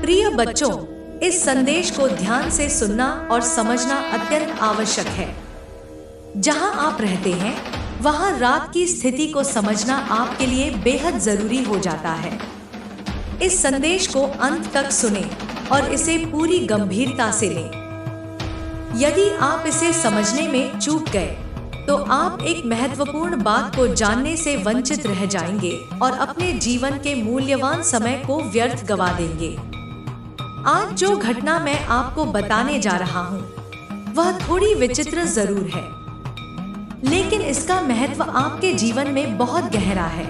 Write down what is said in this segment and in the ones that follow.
प्रिय बच्चों, इस संदेश को ध्यान से सुनना और समझना अत्यंत आवश्यक है। जहां आप रहते हैं, वहां रात की स्थिति को समझना आपके लिए बेहद जरूरी हो जाता है। इस संदेश को अंत तक सुनें और इसे पूरी गंभीरता से लें। यदि आप इसे समझने में चूक गए, तो आप एक महत्वपूर्ण बात को जानने से वंचित रह जाएंगे और अपने जीवन के मूल्यवान समय को व्यर्थ गवा देंगे। आज जो घटना मैं आपको बताने जा रहा हूँ, वह थोड़ी विचित्र जरूर है, लेकिन इसका महत्व आपके जीवन में बहुत गहरा है।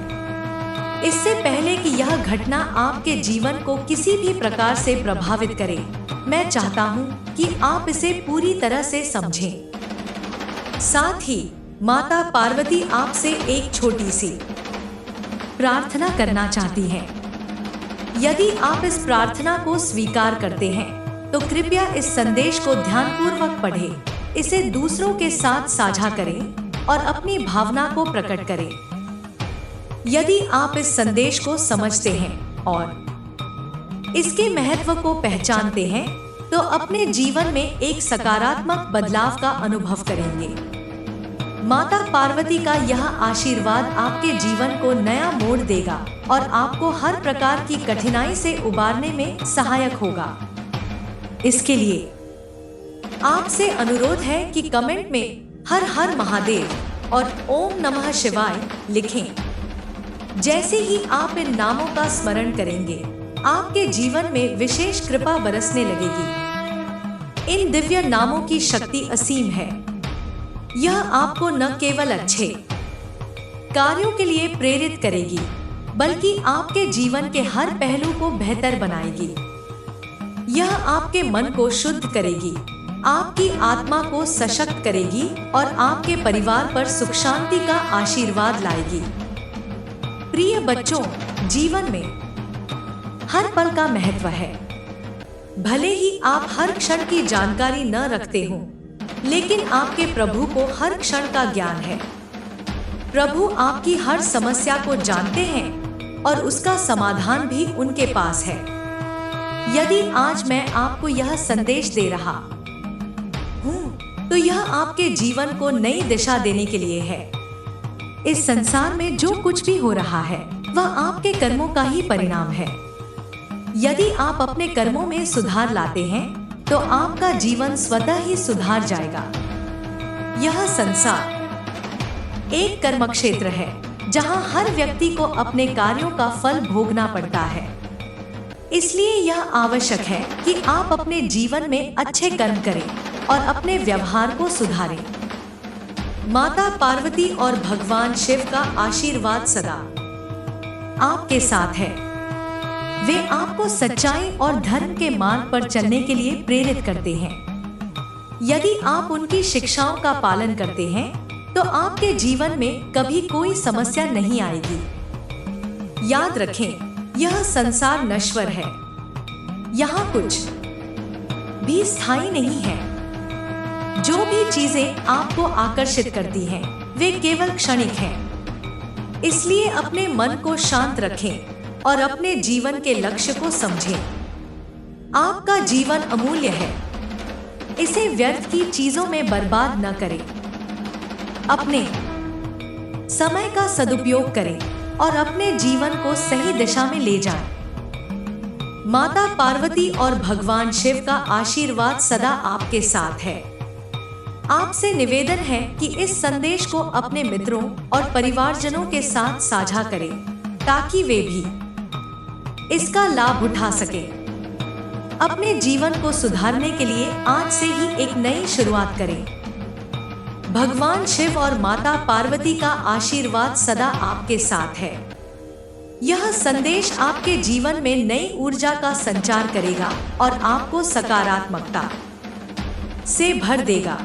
इससे पहले कि यह घटना आपके जीवन को किसी भी प्रकार से प्रभावित करे, मैं चाहता हूँ कि आप इसे पूरी तरह से समझें। साथ ही माता पार्वती आपसे एक छोटी सी प्रार्थना करना चाहती हैं। यदि आप इस प्रार्थना को स्वीकार करते हैं, तो कृपया इस संदेश को ध्यानपूर्वक पढ़ें, इसे दूसरों के साथ साझा करें और अपनी भावना को प्रकट करें। यदि आप इस संदेश को समझते हैं और इसके महत्व को पहचानते हैं, तो अपने जीवन में एक सकारात्मक बदलाव का अनुभव करेंगे। माता पार्वती का यह आशीर्वाद आपके जीवन को नया मोड़ देगा और आपको हर प्रकार की कठिनाई से उबारने में सहायक होगा। इसके लिए आपसे अनुरोध है कि कमेंट में हर हर महादेव और ओम नमः शिवाय लिखें। जैसे ही आप इन नामों का स्मरण करेंगे, आपके जीवन में विशेष कृपा बरसने लगेगी। इन दिव्य नामों की शक्ति असीम है। यह आपको न केवल अच्छे कार्यों के लिए प्रेरित करेगी, बल्कि आपके जीवन के हर पहलू को बेहतर बनाएगी। यह आपके मन को शुद्ध करेगी, आपकी आत्मा को सशक्त करेगी और आपके परिवार पर सुख शांति का आशीर्वाद लाएगी। प्रिय बच्चों, जीवन में हर पल का महत्व है। भले ही आप हर क्षण की जानकारी न रखते हो, लेकिन आपके प्रभु को हर क्षण का ज्ञान है। प्रभु आपकी हर समस्या को जानते हैं और उसका समाधान भी उनके पास है। यदि आज मैं आपको यह संदेश दे रहा हूँ, तो यह आपके जीवन को नई दिशा देने के लिए है। इस संसार में जो कुछ भी हो रहा है, वह आपके कर्मों का ही परिणाम है। यदि आप अपने कर्मों में सुधार लाते हैं, तो आपका जीवन स्वतः ही सुधार जाएगा। यह संसार एक कर्म क्षेत्र है, जहां हर व्यक्ति को अपने कार्यों का फल भोगना पड़ता है। इसलिए यह आवश्यक है कि आप अपने जीवन में अच्छे कर्म करें और अपने व्यवहार को सुधारें। माता पार्वती और भगवान शिव का आशीर्वाद सदा आपके साथ है। वे आपको सच्चाई और धर्म के मार्ग पर चलने के लिए प्रेरित करते हैं। यदि आप उनकी शिक्षाओं का पालन करते हैं, तो आपके जीवन में कभी कोई समस्या नहीं आएगी। याद रखें, यह संसार नश्वर है। यहाँ कुछ भी स्थायी नहीं है। जो भी चीजें आपको आकर्षित करती हैं, वे केवल क्षणिक हैं। इसलिए अपने मन को शांत रखें और अपने जीवन के लक्ष्य को समझें। आपका जीवन अमूल्य है, इसे व्यर्थ की चीजों में बर्बाद न करें। अपने समय का सदुपयोग करें और अपने जीवन को सही दिशा में ले जाएं। माता पार्वती और भगवान शिव का आशीर्वाद सदा आपके साथ है। आपसे निवेदन है कि इस संदेश को अपने मित्रों और परिवारजनों के साथ साझा करें, ताकि वे भी इसका लाभ उठा सके। अपने जीवन को सुधारने के लिए आज से ही एक नई शुरुआत करें। भगवान शिव और माता पार्वती का आशीर्वाद सदा आपके साथ है। यह संदेश आपके जीवन में नई ऊर्जा का संचार करेगा और आपको सकारात्मकता से भर देगा।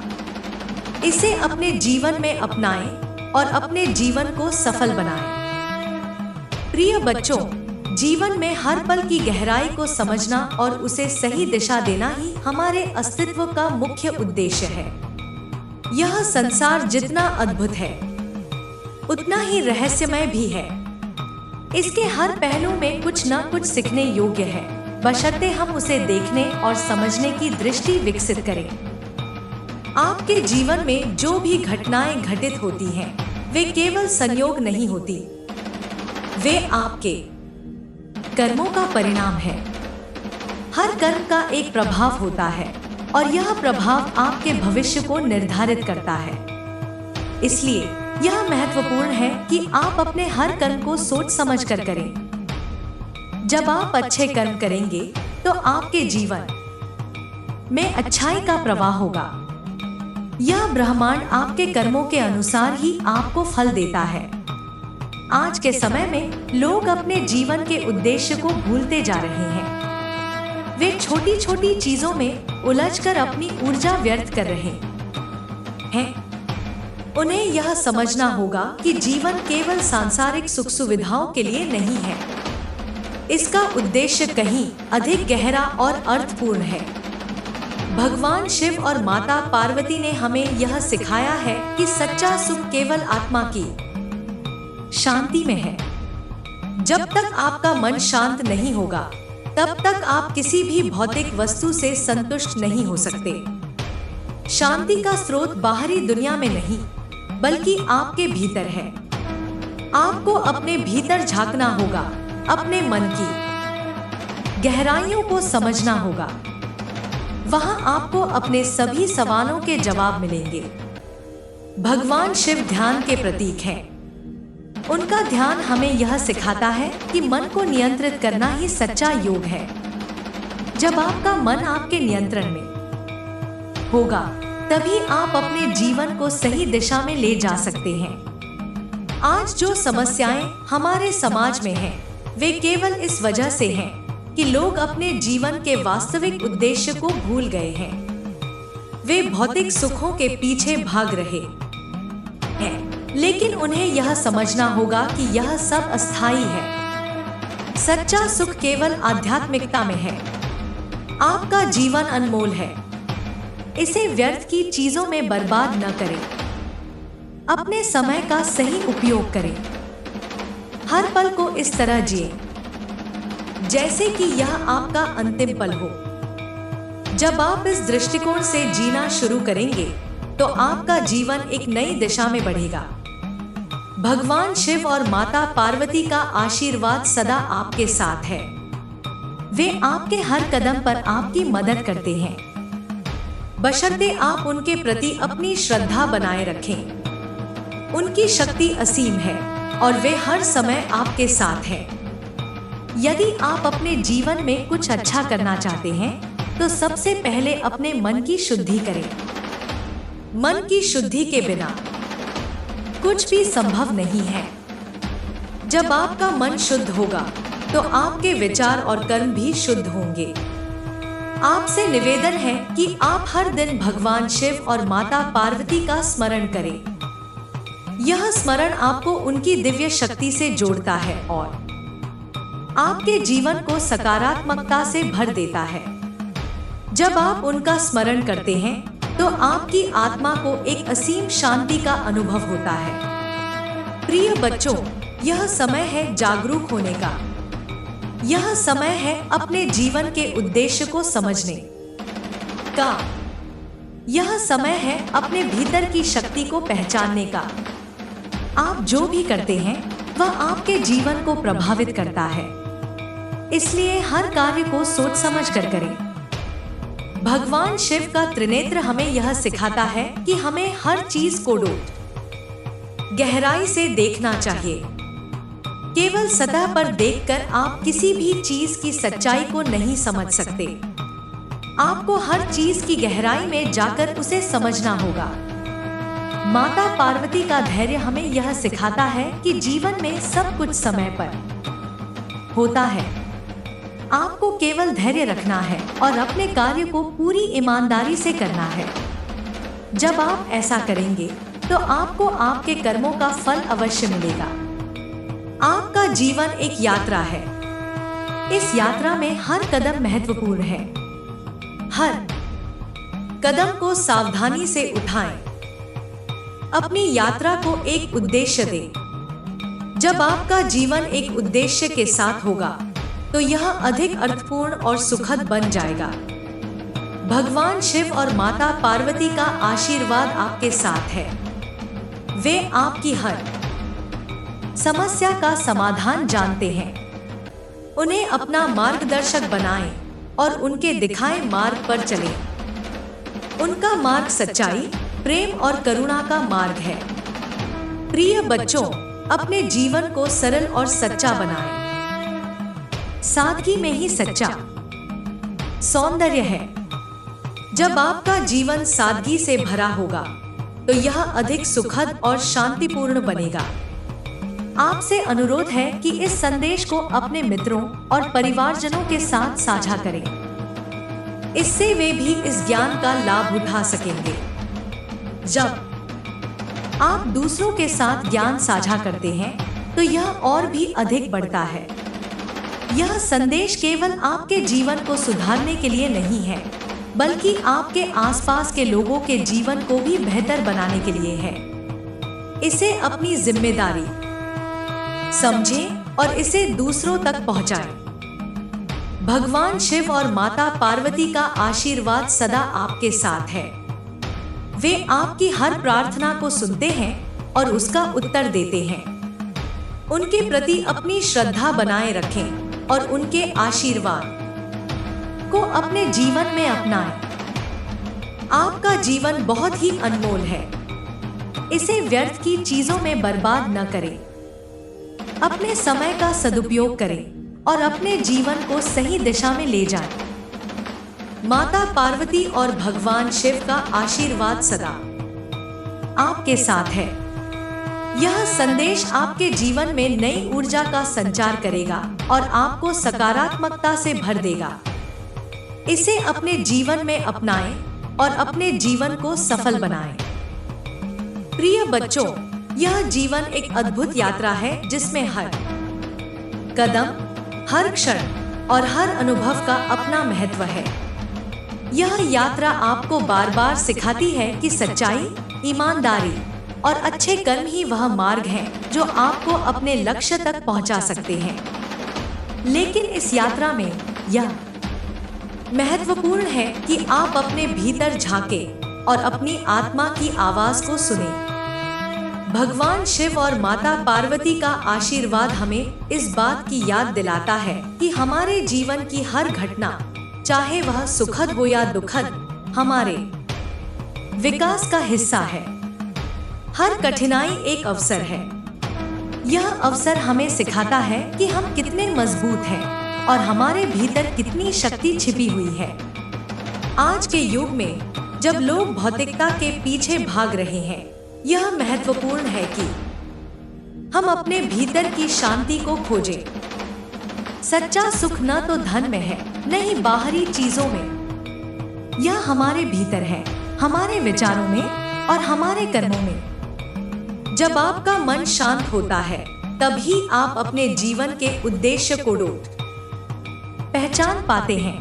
इसे अपने जीवन में अपनाएं और अपने जीवन को सफल बनाएं। प्रिय बच्चों, जीवन में हर पल की गहराई को समझना और उसे सही दिशा देना ही हमारे अस्तित्व का मुख्य उद्देश्य है। यह संसार जितना अद्भुत है, उतना ही रहस्यमय भी है। इसके हर पहलू में कुछ न कुछ सीखने योग्य है। बशर्ते हम उसे देखने और समझने की दृष्टि विकसित करें। आपके जीवन में जो भी घटनाएं घटित होती हैं, वे केवल संयोग नहीं होती, वे आपके कर्मों का परिणाम है। हर कर्म का एक प्रभाव होता है और यह प्रभाव आपके भविष्य को निर्धारित करता है। इसलिए यह महत्वपूर्ण है कि आप अपने हर कर्म को सोच समझ कर करें। जब आप अच्छे कर्म करेंगे तो आपके जीवन में अच्छाई का प्रवाह होगा। यह ब्रह्मांड आपके कर्मों के अनुसार ही आपको फल देता है। आज के समय में लोग अपने जीवन के उद्देश्य को भूलते जा रहे हैं। वे छोटी छोटी चीजों में उलझकर अपनी ऊर्जा व्यर्थ कर रहे हैं। उन्हें यह समझना होगा कि जीवन केवल सांसारिक सुख सुविधाओं के लिए नहीं है। इसका उद्देश्य कहीं अधिक गहरा और अर्थपूर्ण है। भगवान शिव और माता पार्वती ने हमें यह सिखाया है कि सच्चा सुख केवल आत्मा की शांति में है। जब तक आपका मन शांत नहीं होगा, तब तक आप किसी भी भौतिक वस्तु से संतुष्ट नहीं हो सकते। शांति का स्रोत बाहरी दुनिया में नहीं, बल्कि आपके भीतर है। आपको अपने भीतर झांकना होगा, अपने मन की गहराइयों को समझना होगा। वहां आपको अपने सभी सवालों के जवाब मिलेंगे। भगवान शिव ध्यान के प्रतीक हैं। उनका ध्यान हमें यह सिखाता है कि मन को नियंत्रित करना ही सच्चा योग है। जब आपका मन आपके नियंत्रण में होगा, तभी आप अपने जीवन को सही दिशा में ले जा सकते हैं। आज जो समस्याएं हमारे समाज में हैं, वे केवल इस वजह से हैं कि लोग अपने जीवन के वास्तविक उद्देश्य को भूल गए हैं। वे भौतिक सुखों के पीछे भाग रहे हैं, लेकिन उन्हें यह समझना होगा कि यह सब अस्थायी है। सच्चा सुख केवल आध्यात्मिकता में है। आपका जीवन अनमोल है। इसे व्यर्थ की चीजों में बर्बाद न करें। अपने समय का सही उपयोग करें। हर पल को इस तरह जिए जैसे कि यह आपका अंतिम पल हो। जब आप इस दृष्टिकोण से जीना शुरू करेंगे, तो आपका जीवन एक नई दिशा में बढ़ेगा। भगवान शिव और माता पार्वती का आशीर्वाद सदा आपके साथ है। वे आपके हर कदम पर आपकी मदद करते हैं, बशर्ते आप उनके प्रति अपनी श्रद्धा बनाए रखें। उनकी शक्ति असीम है और वे हर समय आपके साथ हैं। यदि आप अपने जीवन में कुछ अच्छा करना चाहते हैं, तो सबसे पहले अपने मन की शुद्धि करें। मन की शुद्धि के बिना कुछ भी संभव नहीं है। जब आपका मन शुद्ध होगा, तो आपके विचार और कर्म भी शुद्ध होंगे। आपसे निवेदन है कि आप हर दिन भगवान शिव और माता पार्वती का स्मरण करें। यह स्मरण आपको उनकी दिव्य शक्ति से जोड़ता है और आपके जीवन को सकारात्मकता से भर देता है। जब आप उनका स्मरण करते हैं, तो आपकी आत्मा को एक असीम शांति का अनुभव होता है। प्रिय बच्चों, यह समय है जागरूक होने का। यह समय है अपने जीवन के उद्देश्य को समझने का। यह समय है अपने भीतर की शक्ति को पहचानने का। आप जो भी करते हैं, वह आपके जीवन को प्रभावित करता है। इसलिए हर कार्य को सोच समझ कर करें। भगवान शिव का त्रिनेत्र हमें यह सिखाता है कि हमें हर चीज को गहराई से देखना चाहिए। केवल सतह पर देखकर आप किसी भी चीज की सच्चाई को नहीं समझ सकते। आपको हर चीज की गहराई में जाकर उसे समझना होगा। माता पार्वती का धैर्य हमें यह सिखाता है कि जीवन में सब कुछ समय पर होता है। आपको केवल धैर्य रखना है और अपने कार्य को पूरी ईमानदारी से करना है। जब आप ऐसा करेंगे, तो आपको आपके कर्मों का फल अवश्य मिलेगा। आपका जीवन एक यात्रा है। इस यात्रा में हर कदम महत्वपूर्ण है। हर कदम को सावधानी से उठाएं। अपनी यात्रा को एक उद्देश्य दें। जब आपका जीवन एक उद्देश्य के साथ होगा, तो तो यह अधिक अर्थपूर्ण और सुखद बन जाएगा। भगवान शिव और माता पार्वती का आशीर्वाद आपके साथ है। वे आपकी हर समस्या का समाधान जानते हैं। उन्हें अपना मार्गदर्शक बनाएं और उनके दिखाए मार्ग पर चलें। उनका मार्ग सच्चाई, प्रेम और करुणा का मार्ग है। प्रिय बच्चों, अपने जीवन को सरल और सच्चा बनाएं। सादगी में ही सच्चा सौंदर्य है। जब आपका जीवन सादगी से भरा होगा तो यह अधिक सुखद और शांतिपूर्ण बनेगा। आपसे अनुरोध है कि इस संदेश को अपने मित्रों और परिवारजनों के साथ साझा करें। इससे वे भी इस ज्ञान का लाभ उठा सकेंगे। जब आप दूसरों के साथ ज्ञान साझा करते हैं तो यह और भी अधिक बढ़ता है। यह संदेश केवल आपके जीवन को सुधारने के लिए नहीं है, बल्कि आपके आसपास के लोगों के जीवन को भी बेहतर बनाने के लिए है। इसे अपनी जिम्मेदारी समझें और इसे दूसरों तक पहुंचाएं। भगवान शिव और माता पार्वती का आशीर्वाद सदा आपके साथ है। वे आपकी हर प्रार्थना को सुनते हैं और उसका उत्तर देते हैं। उनके प्रति अपनी श्रद्धा बनाए रखें और उनके आशीर्वाद को अपने जीवन में अपनाएं। आपका जीवन बहुत ही अनमोल है। इसे व्यर्थ की चीजों में बर्बाद न करें। अपने समय का सदुपयोग करें और अपने जीवन को सही दिशा में ले जाएं। माता पार्वती और भगवान शिव का आशीर्वाद सदा आपके साथ है। यह संदेश आपके जीवन में नई ऊर्जा का संचार करेगा और आपको सकारात्मकता से भर देगा। इसे अपने जीवन में अपनाएं और अपने जीवन को सफल बनाएं। प्रिय बच्चों, यह जीवन एक अद्भुत यात्रा है जिसमें हर कदम, हर क्षण और हर अनुभव का अपना महत्व है। यह यात्रा आपको बार बार सिखाती है कि सच्चाई, ईमानदारी और अच्छे कर्म ही वह मार्ग हैं जो आपको अपने लक्ष्य तक पहुंचा सकते हैं। लेकिन इस यात्रा में यह महत्वपूर्ण है कि आप अपने भीतर झांकें और अपनी आत्मा की आवाज को सुनें। भगवान शिव और माता पार्वती का आशीर्वाद हमें इस बात की याद दिलाता है कि हमारे जीवन की हर घटना, चाहे वह सुखद हो या दुखद, हमारे विकास का हिस्सा है। हर कठिनाई एक अवसर है। यह अवसर हमें सिखाता है कि हम कितने मजबूत हैं और हमारे भीतर कितनी शक्ति छिपी हुई है। आज के युग में जब लोग भौतिकता के पीछे भाग रहे हैं, यह महत्वपूर्ण है कि हम अपने भीतर की शांति को खोजें। सच्चा सुख न तो धन में है, न ही बाहरी चीजों में। यह हमारे भीतर है, हमारे विचारों में और हमारे कर्मों में। जब आपका मन शांत होता है, तभी आप अपने जीवन के उद्देश्य को पहचान पाते हैं।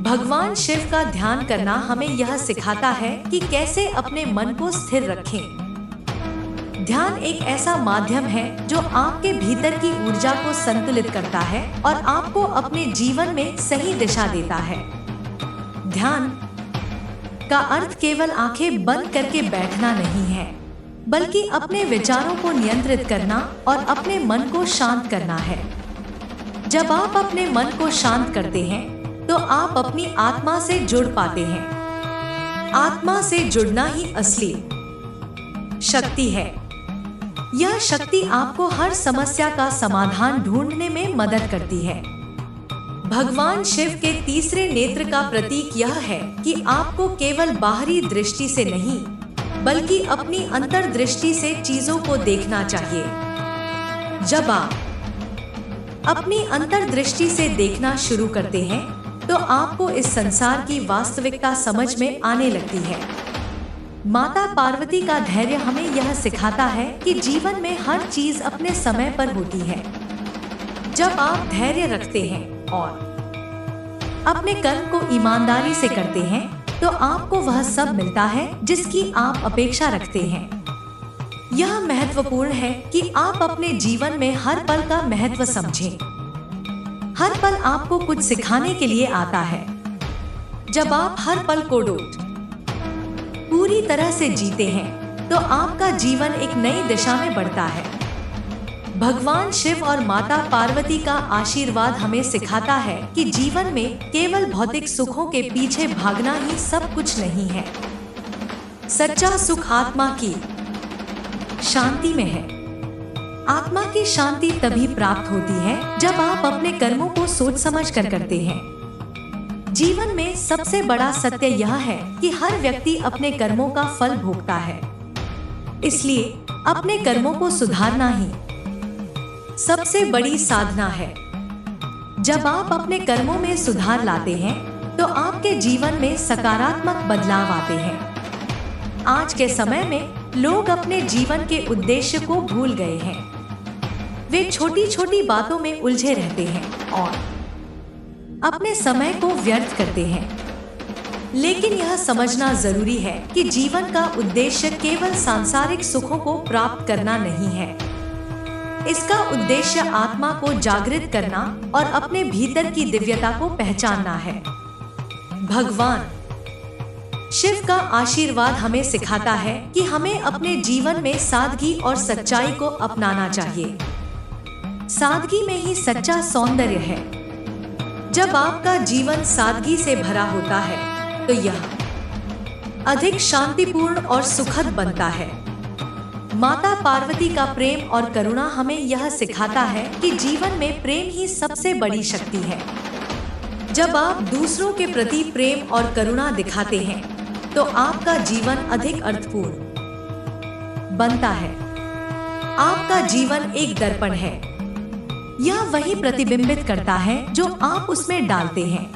भगवान शिव का ध्यान करना हमें यह सिखाता है कि कैसे अपने मन को स्थिर रखें। ध्यान एक ऐसा माध्यम है जो आपके भीतर की ऊर्जा को संतुलित करता है और आपको अपने जीवन में सही दिशा देता है। ध्यान का अर्थ केवल आंखें बंद करके बैठना नहीं है, बल्कि अपने विचारों को नियंत्रित करना और अपने मन को शांत करना है। जब आप अपने मन को शांत करते हैं तो आप अपनी आत्मा से जुड़ पाते हैं। आत्मा से जुड़ना ही असली शक्ति है। यह शक्ति आपको हर समस्या का समाधान ढूंढने में मदद करती है। भगवान शिव के तीसरे नेत्र का प्रतीक यह है कि आपको केवल बाहरी दृष्टि से नहीं, बल्कि अपनी अंतर्दृष्टि से चीजों को देखना चाहिए। जब आप अपनी अंतर्दृष्टि से देखना शुरू करते हैं तो आपको इस संसार की वास्तविकता समझ में आने लगती है। माता पार्वती का धैर्य हमें यह सिखाता है कि जीवन में हर चीज अपने समय पर होती है। जब आप धैर्य रखते हैं और अपने कर्म को ईमानदारी से करते हैं, तो आपको वह सब मिलता है जिसकी आप अपेक्षा रखते हैं। यह महत्वपूर्ण है कि आप अपने जीवन में हर पल का महत्व समझें। हर पल आपको कुछ सिखाने के लिए आता है। जब आप हर पल को पूरी तरह से जीते हैं तो आपका जीवन एक नई दिशा में बढ़ता है। भगवान शिव और माता पार्वती का आशीर्वाद हमें सिखाता है कि जीवन में केवल भौतिक सुखों के पीछे भागना ही सब कुछ नहीं है। सच्चा सुख आत्मा की शांति में है। आत्मा की शांति तभी प्राप्त होती है जब आप अपने कर्मों को सोच समझ कर करते हैं। जीवन में सबसे बड़ा सत्य यह है कि हर व्यक्ति अपने कर्मों का फल भोगता है, इसलिए अपने कर्मों को सुधारना ही सबसे बड़ी साधना है। जब आप अपने कर्मों में सुधार लाते हैं तो आपके जीवन में सकारात्मक बदलाव आते हैं। आज के समय में लोग अपने जीवन के उद्देश्य को भूल गए हैं। वे छोटी छोटी बातों में उलझे रहते हैं और अपने समय को व्यर्थ करते हैं। लेकिन यह समझना जरूरी है कि जीवन का उद्देश्य केवल सांसारिक सुखों को प्राप्त करना नहीं है। इसका उद्देश्य आत्मा को जागृत करना और अपने भीतर की दिव्यता को पहचानना है। भगवान शिव का आशीर्वाद हमें सिखाता है कि हमें अपने जीवन में सादगी और सच्चाई को अपनाना चाहिए। सादगी में ही सच्चा सौंदर्य है। जब आपका जीवन सादगी से भरा होता है तो यह अधिक शांतिपूर्ण और सुखद बनता है। माता पार्वती का प्रेम और करुणा हमें यह सिखाता है कि जीवन में प्रेम ही सबसे बड़ी शक्ति है। जब आप दूसरों के प्रति प्रेम और करुणा दिखाते हैं तो आपका जीवन अधिक अर्थपूर्ण बनता है। आपका जीवन एक दर्पण है। यह वही प्रतिबिंबित करता है जो आप उसमें डालते हैं।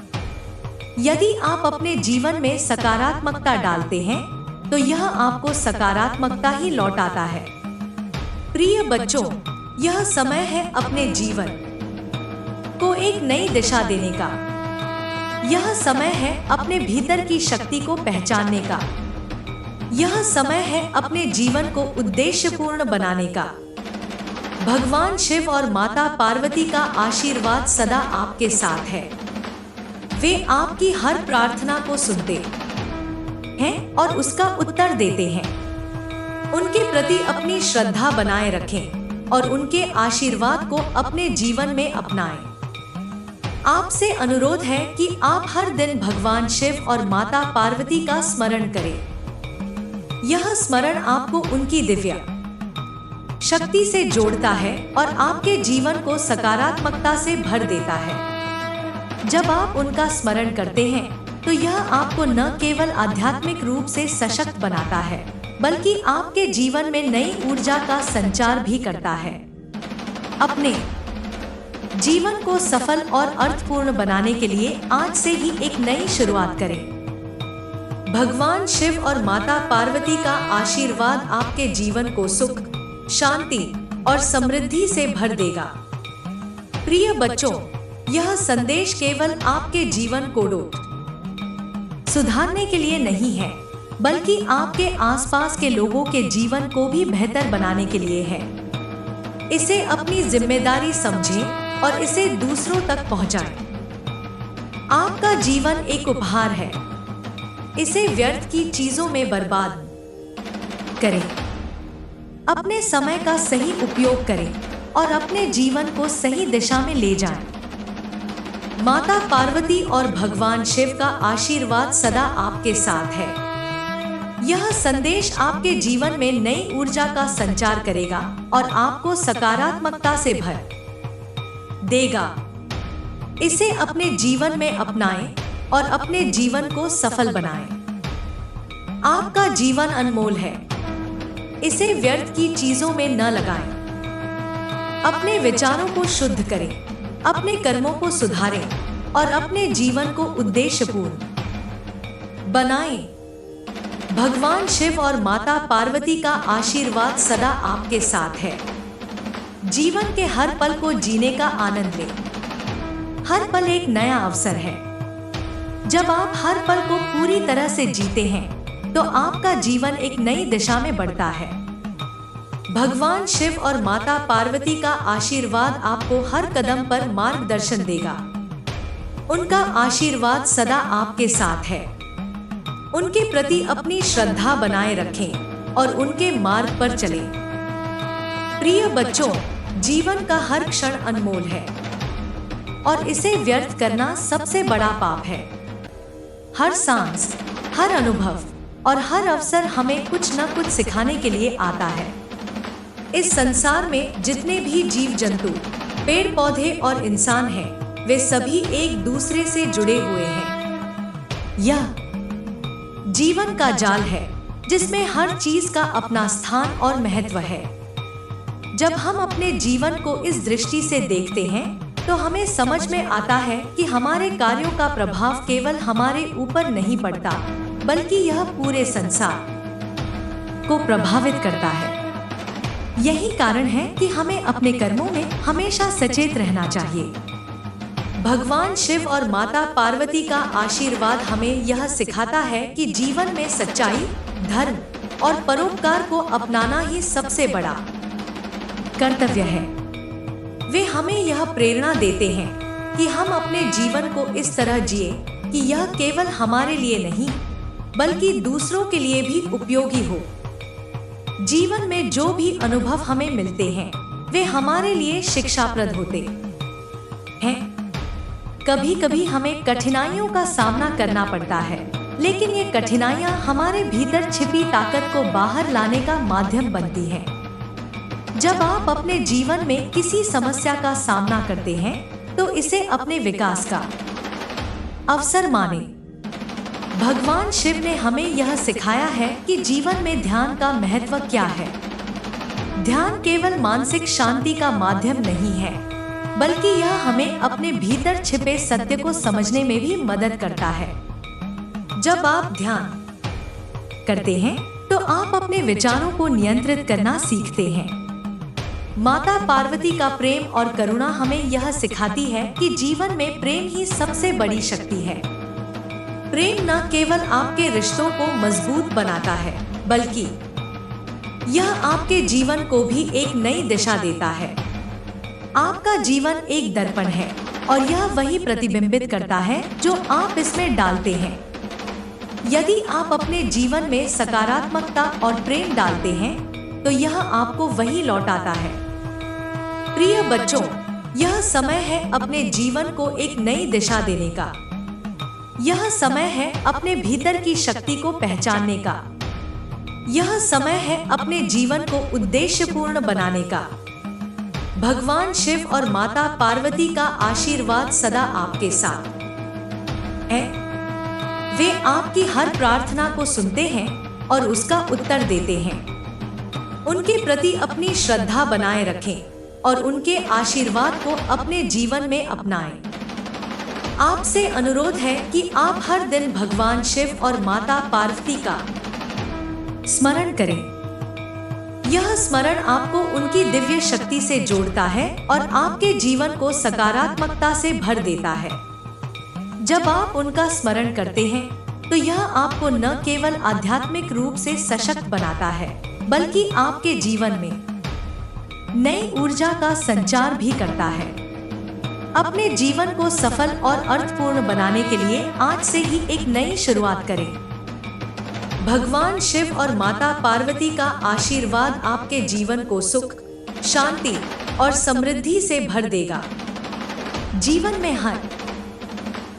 यदि आप अपने जीवन में सकारात्मकता डालते हैं तो यह आपको सकारात्मकता ही लौटाता है। प्रिय बच्चों, यह समय है अपने जीवन को एक नई दिशा देने का। यह समय है अपने भीतर की शक्ति को पहचानने का। यह समय है अपने जीवन को उद्देश्यपूर्ण बनाने का। भगवान शिव और माता पार्वती का आशीर्वाद सदा आपके साथ है। वे आपकी हर प्रार्थना को सुनते हैं और उसका उत्तर देते हैं। उनके प्रति अपनी श्रद्धा बनाए रखें और उनके आशीर्वाद को अपने जीवन में अपनाएं। आपसे अनुरोध है कि आप हर दिन भगवान शिव और माता पार्वती का स्मरण करें। यह स्मरण आपको उनकी दिव्य शक्ति से जोड़ता है और आपके जीवन को सकारात्मकता से भर देता है। जब आप उनका स्मरण करते हैं तो यह आपको न केवल आध्यात्मिक रूप से सशक्त बनाता है बल्कि आपके जीवन में नई ऊर्जा का संचार भी करता है। अपने जीवन को सफल और अर्थपूर्ण बनाने के लिए आज से ही एक नई शुरुआत करें। भगवान शिव और माता पार्वती का आशीर्वाद आपके जीवन को सुख, शांति और समृद्धि से भर देगा। प्रिय बच्चों, यह संदेश केवल आपके जीवन को सुधारने के लिए नहीं है बल्कि आपके आसपास के लोगों के जीवन को भी बेहतर बनाने के लिए है। इसे अपनी जिम्मेदारी समझें और इसे दूसरों तक पहुंचाएं। आपका जीवन एक उपहार है। इसे व्यर्थ की चीजों में बर्बाद करें। अपने समय का सही उपयोग करें और अपने जीवन को सही दिशा में ले जाएं। माता पार्वती और भगवान शिव का आशीर्वाद सदा आपके साथ है। यह संदेश आपके जीवन में नई ऊर्जा का संचार करेगा और आपको सकारात्मकता से भर देगा। इसे अपने जीवन में अपनाएं और अपने जीवन को सफल बनाएं। आपका जीवन अनमोल है। इसे व्यर्थ की चीजों में न लगाएं। अपने विचारों को शुद्ध करें, अपने कर्मों को सुधारें और अपने जीवन को उद्देश्यपूर्ण बनाएं। भगवान शिव और माता पार्वती का आशीर्वाद सदा आपके साथ है। जीवन के हर पल को जीने का आनंद लें। हर पल एक नया अवसर है। जब आप हर पल को पूरी तरह से जीते हैं तो आपका जीवन एक नई दिशा में बढ़ता है। भगवान शिव और माता पार्वती का आशीर्वाद आपको हर कदम पर मार्गदर्शन देगा। उनका आशीर्वाद सदा आपके साथ है। उनके प्रति अपनी श्रद्धा बनाए रखें और उनके मार्ग पर चलें। प्रिय बच्चों, जीवन का हर क्षण अनमोल है और इसे व्यर्थ करना सबसे बड़ा पाप है। हर सांस, हर अनुभव और हर अवसर हमें कुछ न कुछ सिखाने के लिए आता है। इस संसार में जितने भी जीव जंतु, पेड़ पौधे और इंसान हैं, वे सभी एक दूसरे से जुड़े हुए हैं। यह जीवन का जाल है जिसमें हर चीज का अपना स्थान और महत्व है। जब हम अपने जीवन को इस दृष्टि से देखते हैं तो हमें समझ में आता है कि हमारे कार्यों का प्रभाव केवल हमारे ऊपर नहीं पड़ता, बल्कि यह पूरे संसार को प्रभावित करता है। यही कारण है कि हमें अपने कर्मों में हमेशा सचेत रहना चाहिए। भगवान शिव और माता पार्वती का आशीर्वाद हमें यह सिखाता है कि जीवन में सच्चाई, धर्म और परोपकार को अपनाना ही सबसे बड़ा कर्तव्य है। वे हमें यह प्रेरणा देते हैं कि हम अपने जीवन को इस तरह जिए कि यह केवल हमारे लिए नहीं, बल्कि दूसरों के लिए भी उपयोगी हो। जीवन में जो भी अनुभव हमें मिलते हैं, वे हमारे लिए शिक्षाप्रद होते हैं। कभी कभी हमें कठिनाइयों का सामना करना पड़ता है, लेकिन ये कठिनाइयां हमारे भीतर छिपी ताकत को बाहर लाने का माध्यम बनती हैं। जब आप अपने जीवन में किसी समस्या का सामना करते हैं, तो इसे अपने विकास का अवसर माने। भगवान शिव ने हमें यह सिखाया है कि जीवन में ध्यान का महत्व क्या है। ध्यान केवल मानसिक शांति का माध्यम नहीं है, बल्कि यह हमें अपने भीतर छिपे सत्य को समझने में भी मदद करता है। जब आप ध्यान करते हैं, तो आप अपने विचारों को नियंत्रित करना सीखते हैं। माता पार्वती का प्रेम और करुणा हमें यह सिखाती है कि जीवन में प्रेम ही सबसे बड़ी शक्ति है। प्रेम न केवल आपके रिश्तों को मजबूत बनाता है, बल्कि यह आपके जीवन को भी एक नई दिशा देता है। आपका जीवन एक दर्पण है और यह वही प्रतिबिंबित करता है जो आप इसमें डालते हैं। यदि आप अपने जीवन में सकारात्मकता और प्रेम डालते हैं, तो यह आपको वही लौटाता है। प्रिय बच्चों, यह समय है अपने जीवन को एक नई दिशा देने का। यह समय है अपने भीतर की शक्ति को पहचानने का। यह समय है अपने जीवन को उद्देश्यपूर्ण बनाने का। भगवान शिव और माता पार्वती का आशीर्वाद सदा आपके साथ है। वे आपकी हर प्रार्थना को सुनते हैं और उसका उत्तर देते हैं। उनके प्रति अपनी श्रद्धा बनाए रखें और उनके आशीर्वाद को अपने जीवन में अपनाएं। आपसे अनुरोध है कि आप हर दिन भगवान शिव और माता पार्वती का स्मरण करें। यह स्मरण आपको उनकी दिव्य शक्ति से जोड़ता है और आपके जीवन को सकारात्मकता से भर देता है। जब आप उनका स्मरण करते हैं, तो यह आपको न केवल आध्यात्मिक रूप से सशक्त बनाता है, बल्कि आपके जीवन में नई ऊर्जा का संचार भी करता है। अपने जीवन को सफल और अर्थपूर्ण बनाने के लिए आज से ही एक नई शुरुआत करें। भगवान शिव और माता पार्वती का आशीर्वाद आपके जीवन को सुख, शांति और समृद्धि से भर देगा। जीवन में हर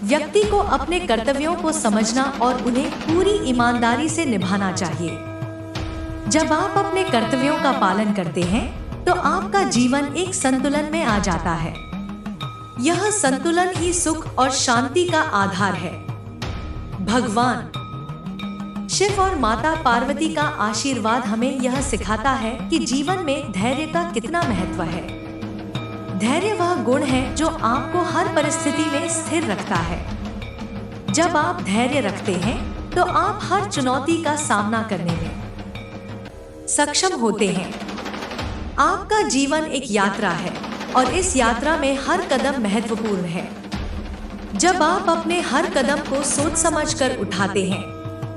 व्यक्ति को अपने कर्तव्यों को समझना और उन्हें पूरी ईमानदारी से निभाना चाहिए। जब आप अपने कर्तव्यों का पालन करते हैं, तो आपका जीवन एक संतुलन में आ जाता है। यह संतुलन ही सुख और शांति का आधार है। भगवान शिव और माता पार्वती का आशीर्वाद हमें यह सिखाता है कि जीवन में धैर्य का कितना महत्व है। धैर्य वह गुण है जो आपको हर परिस्थिति में स्थिर रखता है। जब आप धैर्य रखते हैं, तो आप हर चुनौती का सामना करने में सक्षम होते हैं। आपका जीवन एक यात्रा है और इस यात्रा में हर कदम महत्वपूर्ण है। जब आप अपने हर कदम को सोच समझकर उठाते हैं,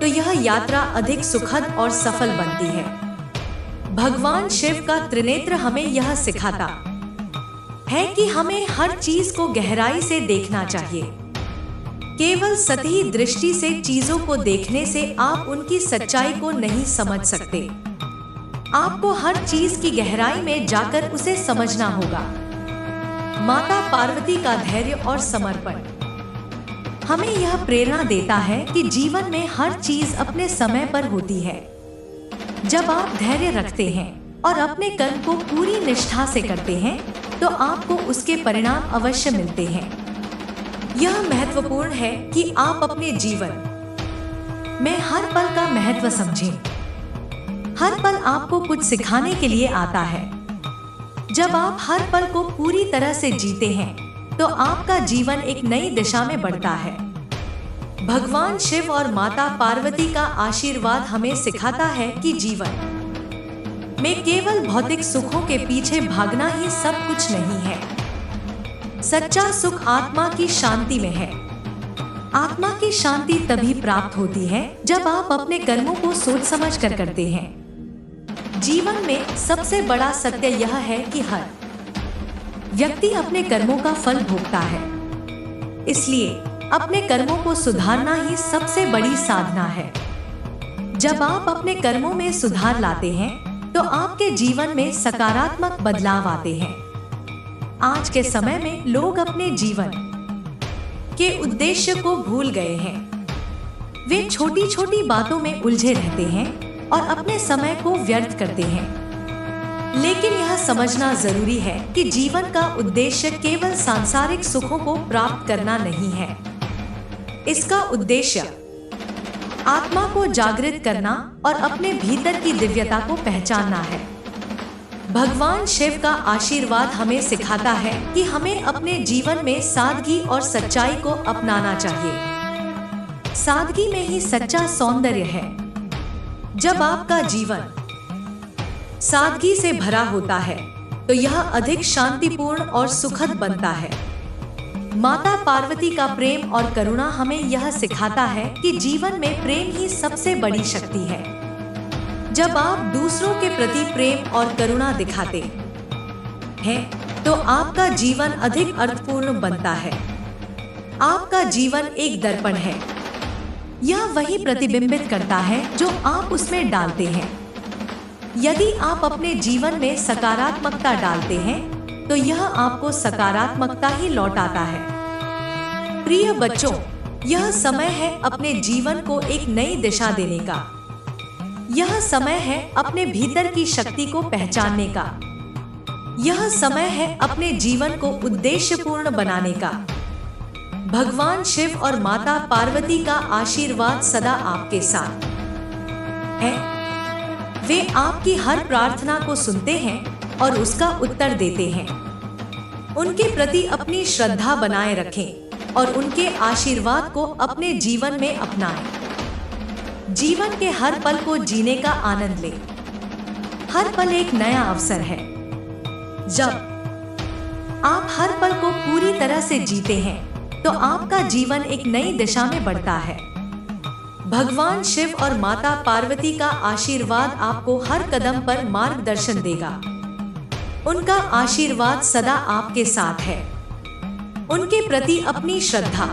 तो यह यात्रा अधिक सुखद और सफल बनती है। भगवान शिव का त्रिनेत्र हमें यह सिखाता है कि हमें हर चीज को गहराई से देखना चाहिए। केवल सतही दृष्टि से चीजों को देखने से आप उनकी सच्चाई को नहीं समझ सकते। आपको हर चीज की गहराई में जाकर उसे समझना होगा। माता पार्वती का धैर्य और समर्पण हमें यह प्रेरणा देता है कि जीवन में हर चीज अपने समय पर होती है। जब आप धैर्य रखते हैं और अपने कर्म को पूरी निष्ठा से करते हैं तो आपको उसके परिणाम अवश्य मिलते हैं। यह महत्वपूर्ण है कि आप अपने जीवन में हर पल का महत्व समझें। हर पल आपको कुछ सिखाने के लिए आता है। जब आप हर पल को पूरी तरह से जीते हैं तो आपका जीवन एक नई दिशा में बढ़ता है। भगवान शिव और माता पार्वती का आशीर्वाद हमें सिखाता है कि जीवन में केवल भौतिक सुखों के पीछे भागना ही सब कुछ नहीं है। सच्चा सुख आत्मा की शांति में है। आत्मा की शांति तभी प्राप्त होती है जब आप अपने कर्मों को सोच समझ कर करते हैं। जीवन में सबसे बड़ा सत्य यह है कि हर व्यक्ति अपने कर्मों का फल भोगता है। इसलिए अपने कर्मों को सुधारना ही सबसे बड़ी साधना है। जब आप अपने कर्मों में सुधार लाते हैं तो आपके जीवन में सकारात्मक बदलाव आते हैं। आज के समय में लोग अपने जीवन के उद्देश्य को भूल गए हैं। वे छोटी छोटी बातों में उलझे रहते हैं और अपने समय को व्यर्थ करते हैं। लेकिन यह समझना जरूरी है कि जीवन का उद्देश्य केवल सांसारिक सुखों को प्राप्त करना नहीं है। इसका उद्देश्य आत्मा को जागृत करना और अपने भीतर की दिव्यता को पहचानना है। भगवान शिव का आशीर्वाद हमें सिखाता है कि हमें अपने जीवन में सादगी और सच्चाई को अपनाना चाहिए। सादगी में ही सच्चा सौंदर्य है। जब आपका जीवन सादगी से भरा होता है तो यह अधिक शांतिपूर्ण और सुखद बनता है। माता पार्वती का प्रेम और करुणा हमें यह सिखाता है कि जीवन में प्रेम ही सबसे बड़ी शक्ति है। जब आप दूसरों के प्रति प्रेम और करुणा दिखाते हैं तो आपका जीवन अधिक अर्थपूर्ण बनता है। आपका जीवन एक दर्पण है। यह वही प्रतिबिंबित करता है जो आप उसमें डालते हैं। यदि आप अपने जीवन में सकारात्मकता डालते हैं तो यह आपको सकारात्मकता ही लौटाता है। प्रिय बच्चों, यह समय है अपने जीवन को एक नई दिशा देने का। यह समय है अपने भीतर की शक्ति को पहचानने का। यह समय है अपने जीवन को उद्देश्यपूर्ण बनाने का। भगवान शिव और माता पार्वती का आशीर्वाद सदा आपके साथ है। वे आपकी हर प्रार्थना को सुनते हैं और उसका उत्तर देते हैं। उनके प्रति अपनी श्रद्धा बनाए रखें और उनके आशीर्वाद को अपने जीवन में अपनाएं। जीवन के हर पल को जीने का आनंद लें। हर पल एक नया अवसर है। जब आप हर पल को पूरी तरह से जीते हैं तो आपका जीवन एक नई दिशा में बढ़ता है। भगवान शिव और माता पार्वती का आशीर्वाद आपको हर कदम पर मार्गदर्शन देगा। उनका आशीर्वाद सदा आपके साथ है। उनके प्रति अपनी श्रद्धा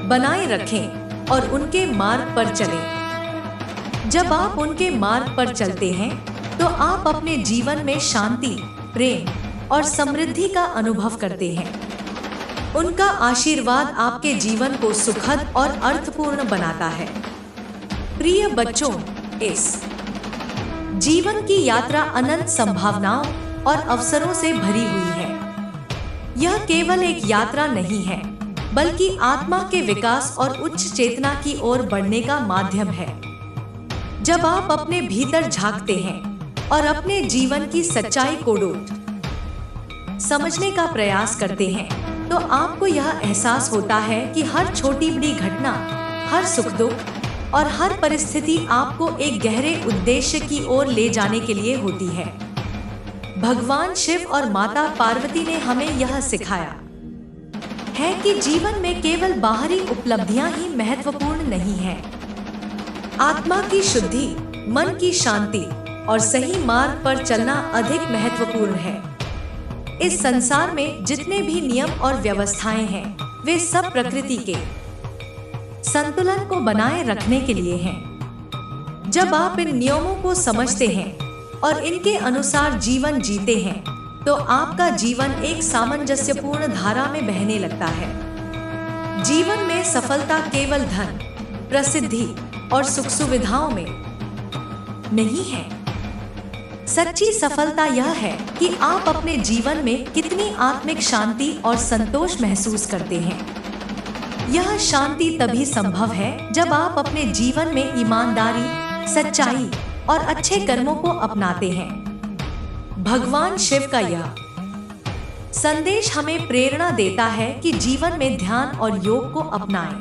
बनाए रखें और उनके मार्ग पर चलें। जब आप उनके मार्ग पर चलते हैं तो आप अपने जीवन में शांति, प्रेम और समृद्धि का अनुभव करते हैं। उनका आशीर्वाद आपके जीवन को सुखद और अर्थपूर्ण बनाता है। प्रिय बच्चों, इस जीवन की यात्रा अनंत संभावनाओं और अवसरों से भरी हुई है। यह केवल एक यात्रा नहीं है, बल्कि आत्मा के विकास और उच्च चेतना की ओर बढ़ने का माध्यम है। जब आप अपने भीतर झांकते हैं और अपने जीवन की सच्चाई को समझने का प्रयास करते हैं तो आपको यह एहसास होता है कि हर छोटी बड़ी घटना, हर सुख दुख और हर परिस्थिति आपको एक गहरे उद्देश्य की ओर ले जाने के लिए होती है। भगवान शिव और माता पार्वती ने हमें यह सिखाया है कि जीवन में केवल बाहरी उपलब्धियां ही महत्वपूर्ण नहीं है। आत्मा की शुद्धि, मन की शांति और सही मार्ग पर चलना अधिक महत्वपूर्ण है। इस संसार में जितने भी नियम और व्यवस्थाएं हैं, वे सब प्रकृति के संतुलन को बनाए रखने के लिए हैं। जब आप इन नियमों को समझते हैं और इनके अनुसार जीवन जीते हैं, तो आपका जीवन एक सामंजस्यपूर्ण धारा में बहने लगता है। जीवन में सफलता केवल धन, प्रसिद्धि और सुख सुविधाओं में नहीं है। सच्ची सफलता यह है कि आप अपने जीवन में कितनी आत्मिक शांति और संतोष महसूस करते हैं। यह शांति तभी संभव है जब आप अपने जीवन में ईमानदारी, सच्चाई और अच्छे कर्मों को अपनाते हैं। भगवान शिव का यह संदेश हमें प्रेरणा देता है कि जीवन में ध्यान और योग को अपनाएं।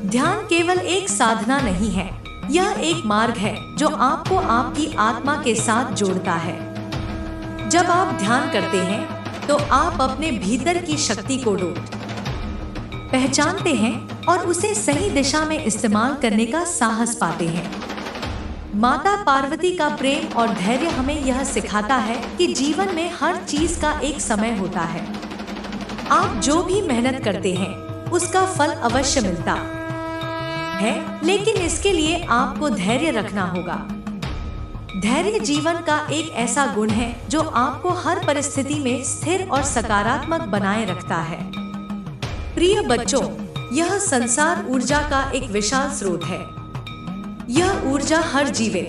ध्यान केवल एक साधना नहीं है, यह एक मार्ग है जो आपको आपकी आत्मा के साथ जोड़ता है। जब आप ध्यान करते हैं तो आप अपने भीतर की शक्ति को पहचानते हैं और उसे सही दिशा में इस्तेमाल करने का साहस पाते हैं। माता पार्वती का प्रेम और धैर्य हमें यह सिखाता है कि जीवन में हर चीज का एक समय होता है। आप जो भी मेहनत करते हैं उसका फल अवश्य मिलता है, लेकिन इसके लिए आपको धैर्य रखना होगा। धैर्य जीवन का एक ऐसा गुण है जो आपको हर परिस्थिति में स्थिर और सकारात्मक बनाए रखता है। प्रिय बच्चों, यह संसार ऊर्जा का एक विशाल स्रोत है। यह ऊर्जा हर जीवित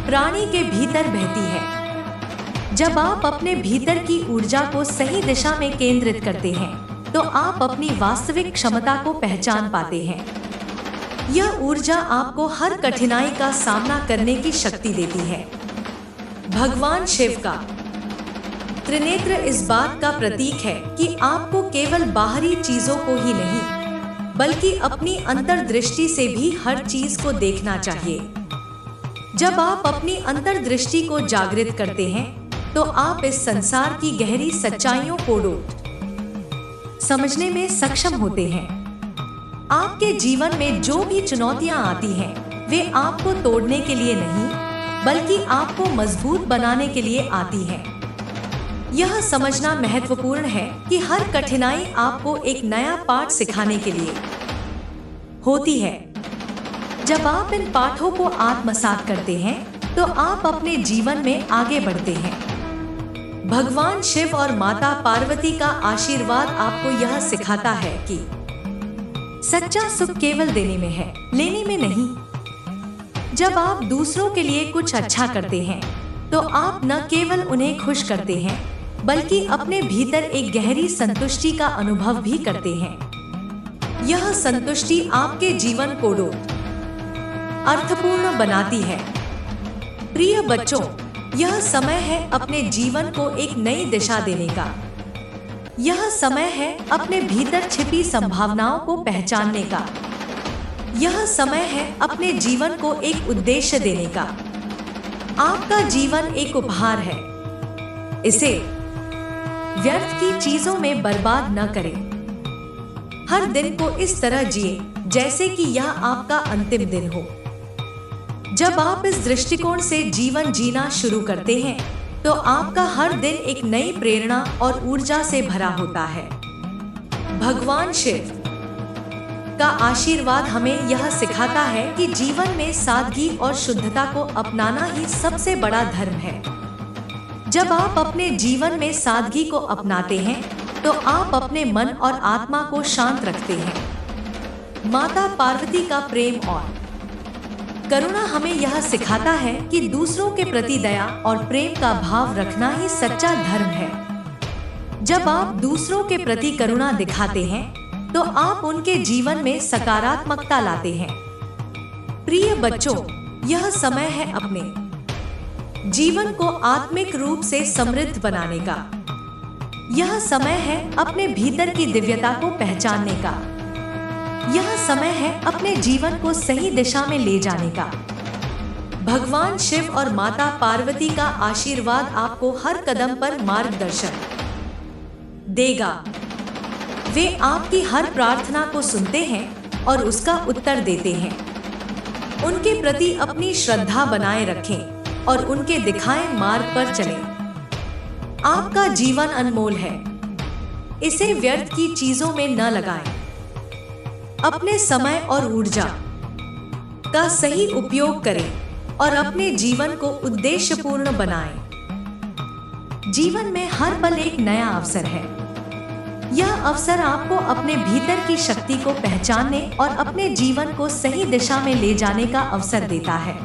प्राणी के भीतर बहती है। जब आप अपने भीतर की ऊर्जा को सही दिशा में केंद्रित करते हैं, तो आप अपनी वास्तविक क्षमता को पहचान पाते हैं। यह ऊर्जा आपको हर कठिनाई का सामना करने की शक्ति देती है। भगवान शिव का त्रिनेत्र इस बात का प्रतीक है कि आपको केवल बाहरी चीजों को ही नहीं, बल्कि अपनी अंतर्दृष्टि से भी हर चीज को देखना चाहिए। जब आप अपनी अंतर्दृष्टि को जागृत करते हैं, तो आप इस संसार की गहरी सच्चाइयों को समझने में सक्षम होते हैं। आपके जीवन में जो भी चुनौतियां आती हैं, वे आपको तोड़ने के लिए नहीं, बल्कि आपको मजबूत बनाने के लिए आती हैं। यह समझना महत्वपूर्ण है कि हर कठिनाई आपको एक नया पाठ सिखाने के लिए होती है। जब आप इन पाठों को आत्मसात करते हैं, तो आप अपने जीवन में आगे बढ़ते हैं। भगवान शिव और माता पार्वती का आशीर्वाद आपको यह सिखाता है कि सच्चा सुख केवल देने में है, लेने में नहीं। जब आप दूसरों के लिए कुछ अच्छा करते हैं, तो आप न केवल उन्हें खुश करते हैं, बल्कि अपने भीतर एक गहरी संतुष्टि का अनुभव भी करते हैं। यह संतुष्टि आपके जीवन को अर्थपूर्ण बनाती है। प्रिय बच्चों, यह समय है अपने जीवन को एक नई दिशा देने का। यह समय है अपने भीतर छिपी संभावनाओं को पहचानने का। यह समय है अपने जीवन को एक उद्देश्य देने का। आपका जीवन एक उपहार है, इसे व्यर्थ की चीजों में बर्बाद न करें। हर दिन को इस तरह जिए जैसे कि यह आपका अंतिम दिन हो। जब आप इस दृष्टिकोण से जीवन जीना शुरू करते हैं, तो आपका हर दिन एक नई प्रेरणा और ऊर्जा से भरा होता है। भगवान शिव का आशीर्वाद हमें यह सिखाता है कि जीवन में सादगी और शुद्धता को अपनाना ही सबसे बड़ा धर्म है। जब आप अपने जीवन में सादगी को अपनाते हैं, तो आप अपने मन और आत्मा को शांत रखते हैं। माता पार्वती का प्रेम और करुणा हमें यह सिखाता है कि दूसरों के प्रति दया और प्रेम का भाव रखना ही सच्चा धर्म है। जब आप दूसरों के प्रति करुणा दिखाते हैं, तो आप उनके जीवन में सकारात्मकता लाते हैं। प्रिय बच्चों, यह समय है अपने जीवन को आत्मिक रूप से समृद्ध बनाने का। यह समय है अपने भीतर की दिव्यता को पहचानने का। यह समय है अपने जीवन को सही दिशा में ले जाने का। भगवान शिव और माता पार्वती का आशीर्वाद आपको हर कदम पर मार्गदर्शन देगा। वे आपकी हर प्रार्थना को सुनते हैं और उसका उत्तर देते हैं। उनके प्रति अपनी श्रद्धा बनाए रखें और उनके दिखाए मार्ग पर चलें। आपका जीवन अनमोल है, इसे व्यर्थ की चीजों में न लगाएं। अपने समय और ऊर्जा का सही उपयोग करें और अपने जीवन को उद्देश्यपूर्ण बनाएं। जीवन में हर पल एक नया अवसर है। यह अवसर आपको अपने भीतर की शक्ति को पहचानने और अपने जीवन को सही दिशा में ले जाने का अवसर देता है।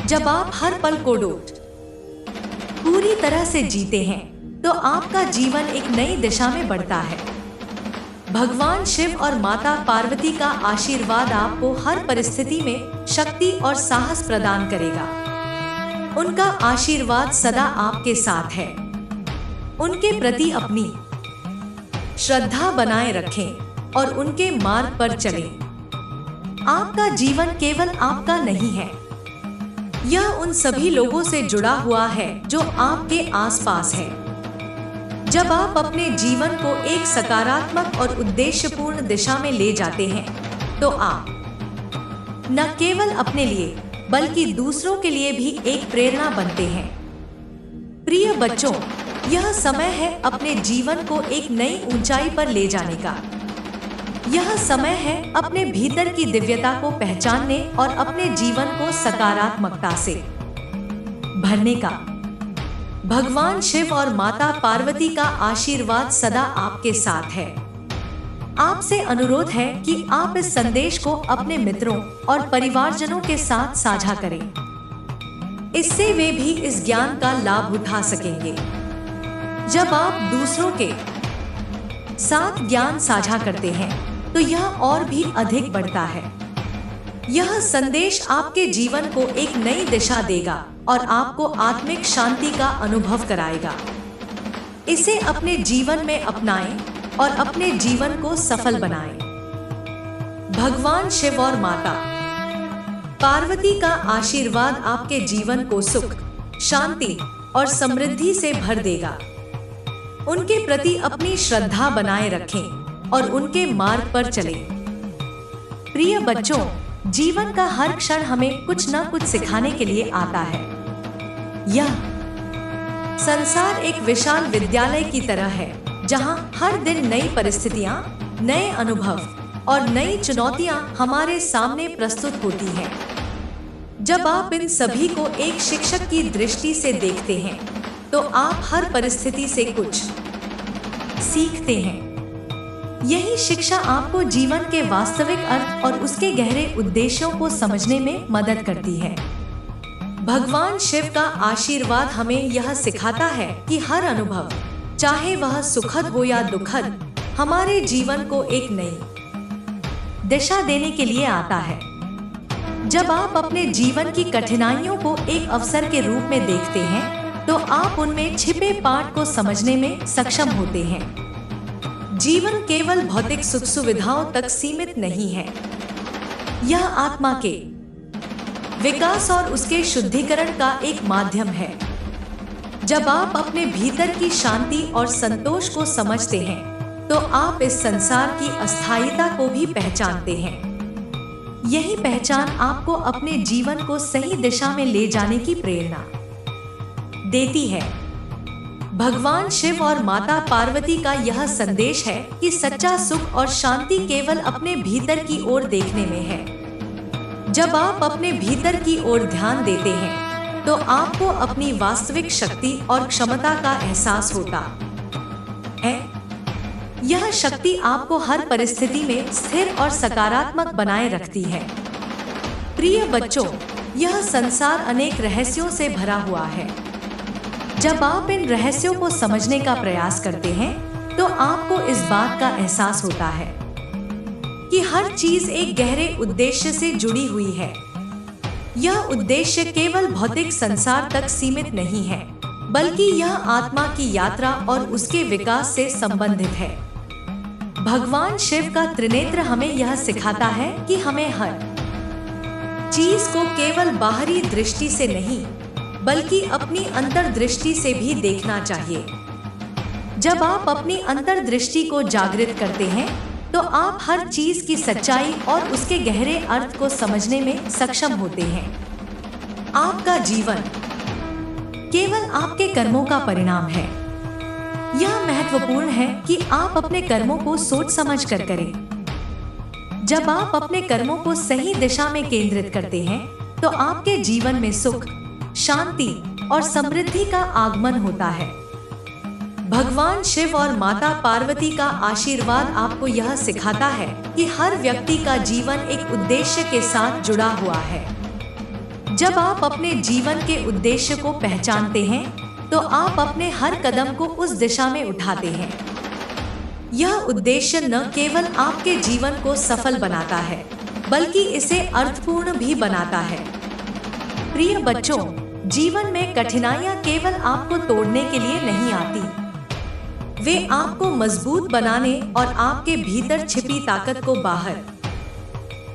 जब आप हर पल को पूरी तरह से जीते हैं, तो आपका जीवन एक नई दिशा में बढ़ता है। भगवान शिव और माता पार्वती का आशीर्वाद आपको हर परिस्थिति में शक्ति और साहस प्रदान करेगा। उनका आशीर्वाद सदा आपके साथ है। उनके प्रति अपनी श्रद्धा बनाए रखें और उनके मार्ग पर चलें। आपका जीवन केवल आपका नहीं है, यह उन सभी लोगों से जुड़ा हुआ है जो आपके आसपास है। जब आप अपने जीवन को एक सकारात्मक और उद्देश्यपूर्ण दिशा में ले जाते हैं, तो आप न केवल अपने लिए बल्कि दूसरों के लिए भी एक प्रेरणा बनते हैं। प्रिय बच्चों, यह समय है अपने जीवन को एक नई ऊंचाई पर ले जाने का। यह समय है अपने भीतर की दिव्यता को पहचानने और अपने जीवन को सकारात्मकता से भरने का। भगवान शिव और माता पार्वती का आशीर्वाद सदा आपके साथ है। आपसे अनुरोध है कि आप इस संदेश को अपने मित्रों और परिवारजनों के साथ साझा करें। इससे वे भी इस ज्ञान का लाभ उठा सकेंगे। जब आप दूसरों के साथ ज्ञान साझा करते हैं, तो यह और भी अधिक बढ़ता है। यह संदेश आपके जीवन को एक नई दिशा देगा और आपको आत्मिक शांति का अनुभव कराएगा। इसे अपने जीवन में अपनाएं और अपने जीवन को सफल बनाएं। भगवान शिव और माता पार्वती का आशीर्वाद आपके जीवन को सुख, शांति और समृद्धि से भर देगा। उनके प्रति अपनी श्रद्धा बनाए रखें और उनके मार्ग पर चलें। प्रिय बच्चों, जीवन का हर क्षण हमें कुछ न कुछ सिखाने के लिए आता है। यह संसार एक विशाल विद्यालय की तरह है, जहां हर दिन नई परिस्थितियां, नए अनुभव और नई चुनौतियां हमारे सामने प्रस्तुत होती हैं। जब आप इन सभी को एक शिक्षक की दृष्टि से देखते हैं, तो आप हर परिस्थिति से कुछ सीखते हैं। यही शिक्षा आपको जीवन के वास्तविक अर्थ और उसके गहरे उद्देश्यों को समझने में मदद करती है। भगवान शिव का आशीर्वाद हमें यह सिखाता है कि हर अनुभव, चाहे वह सुखद हो या दुखद, हमारे जीवन को एक नई दिशा देने के लिए आता है। जब आप अपने जीवन की कठिनाइयों को एक अवसर के रूप में देखते हैं, तो आप उनमें छिपे पाठ को समझने में सक्षम होते हैं। जीवन केवल भौतिक सुख सुविधाओं तक सीमित नहीं है, यह आत्मा के विकास और उसके शुद्धिकरण का एक माध्यम है। जब आप अपने भीतर की शांति और संतोष को समझते हैं, तो आप इस संसार की अस्थायीता को भी पहचानते हैं। यही पहचान आपको अपने जीवन को सही दिशा में ले जाने की प्रेरणा देती है। भगवान शिव और माता पार्वती का यह संदेश है कि सच्चा सुख और शांति केवल अपने भीतर की ओर देखने में है। जब आप अपने भीतर की ओर ध्यान देते हैं, तो आपको अपनी वास्तविक शक्ति और क्षमता का एहसास होता है। यह शक्ति आपको हर परिस्थिति में स्थिर और सकारात्मक बनाए रखती है। प्रिय बच्चों, यह संसार अनेक रहस्यों से भरा हुआ है। जब आप इन रहस्यों को समझने का प्रयास करते हैं, तो आपको इस बात का एहसास होता है कि हर चीज एक गहरे उद्देश्य से जुड़ी हुई है। यह उद्देश्य केवल भौतिक संसार तक सीमित नहीं है, बल्कि यह आत्मा की यात्रा और उसके विकास से संबंधित है। भगवान शिव का त्रिनेत्र हमें यह सिखाता है कि हमें हर चीज को केवल बाहरी दृष्टि से नहीं, बल्कि अपनी अंतर्दृष्टि से भी देखना चाहिए। जब आप अपनी अंतर्दृष्टि को जागृत करते हैं, तो आप हर चीज की सच्चाई और उसके गहरे अर्थ को समझने में सक्षम होते हैं। आपका जीवन केवल आपके कर्मों का परिणाम है। यह महत्वपूर्ण है कि आप अपने कर्मों को सोच समझ कर करें। जब आप अपने कर्मों को सही दिशा में केंद्रित करते हैं तो आपके जीवन में सुख, शांति और समृद्धि का आगमन होता है। भगवान शिव और माता पार्वती का आशीर्वाद आपको यह सिखाता है कि हर व्यक्ति का जीवन एक उद्देश्य के साथ जुड़ा हुआ है। जब आप अपने जीवन के उद्देश्य को पहचानते हैं तो आप अपने हर कदम को उस दिशा में उठाते हैं। यह उद्देश्य न केवल आपके जीवन को सफल बनाता है बल्कि इसे अर्थपूर्ण भी बनाता है। प्रिय बच्चों, जीवन में कठिनाइयाँ केवल आपको तोड़ने के लिए नहीं आती, वे आपको मजबूत बनाने और आपके भीतर छिपी ताकत को बाहर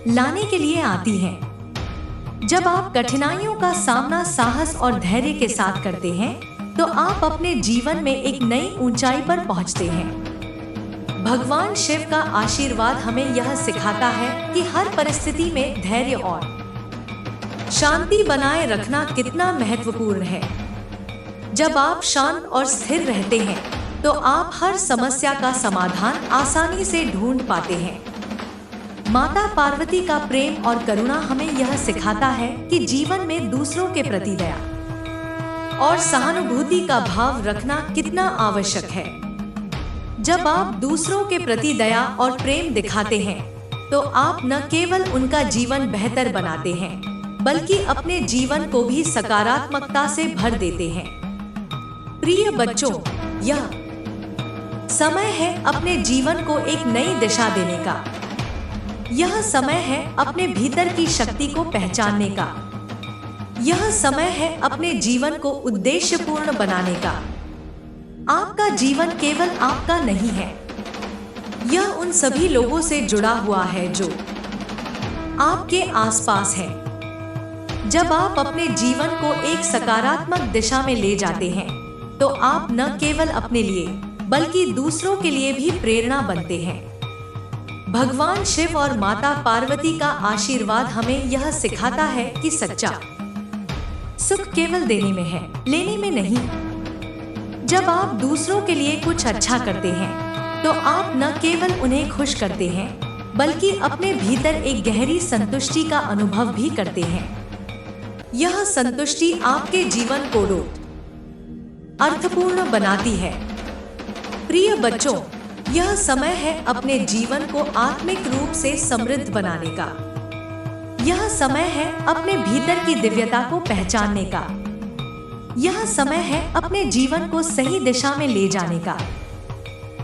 लाने के लिए आती हैं। जब आप कठिनाइयों का सामना साहस और धैर्य के साथ करते हैं तो आप अपने जीवन में एक नई ऊंचाई पर पहुंचते हैं। भगवान शिव का आशीर्वाद हमें यह सिखाता है कि हर परिस्थिति में धैर्य और शांति बनाए रखना कितना महत्वपूर्ण है। जब आप शांत और स्थिर रहते हैं तो आप हर समस्या का समाधान आसानी से ढूंढ पाते हैं। माता पार्वती का प्रेम और करुणा हमें यह सिखाता है कि जीवन में दूसरों के प्रति दया और सहानुभूति का भाव रखना कितना आवश्यक है। जब आप दूसरों के प्रति दया और प्रेम दिखाते हैं तो आप न केवल उनका जीवन बेहतर बनाते हैं बल्कि अपने जीवन को भी सकारात्मकता से भर देते हैं। प्रिय बच्चों, यह समय है अपने जीवन को एक नई दिशा देने का। यह समय है अपने भीतर की शक्ति को पहचानने का। यह समय है अपने जीवन को उद्देश्यपूर्ण बनाने का। आपका जीवन केवल आपका नहीं है, यह उन सभी लोगों से जुड़ा हुआ है जो आपके आसपास हैं। जब आप अपने जीवन को एक सकारात्मक दिशा में ले जाते हैं तो आप न केवल अपने लिए बल्कि दूसरों के लिए भी प्रेरणा बनते हैं। भगवान शिव और माता पार्वती का आशीर्वाद हमें यह सिखाता है कि सच्चा सुख केवल देने में है, लेने में नहीं। जब आप दूसरों के लिए कुछ अच्छा करते हैं तो आप न केवल उन्हें खुश करते हैं बल्कि अपने भीतर एक गहरी संतुष्टि का अनुभव भी करते हैं। यह संतुष्टि आपके जीवन को अर्थपूर्ण बनाती है। प्रिय बच्चों, यह समय है अपने जीवन को आत्मिक रूप से समृद्ध बनाने का। यह समय है अपने भीतर की दिव्यता को पहचानने का। यह समय है अपने जीवन को सही दिशा में ले जाने का।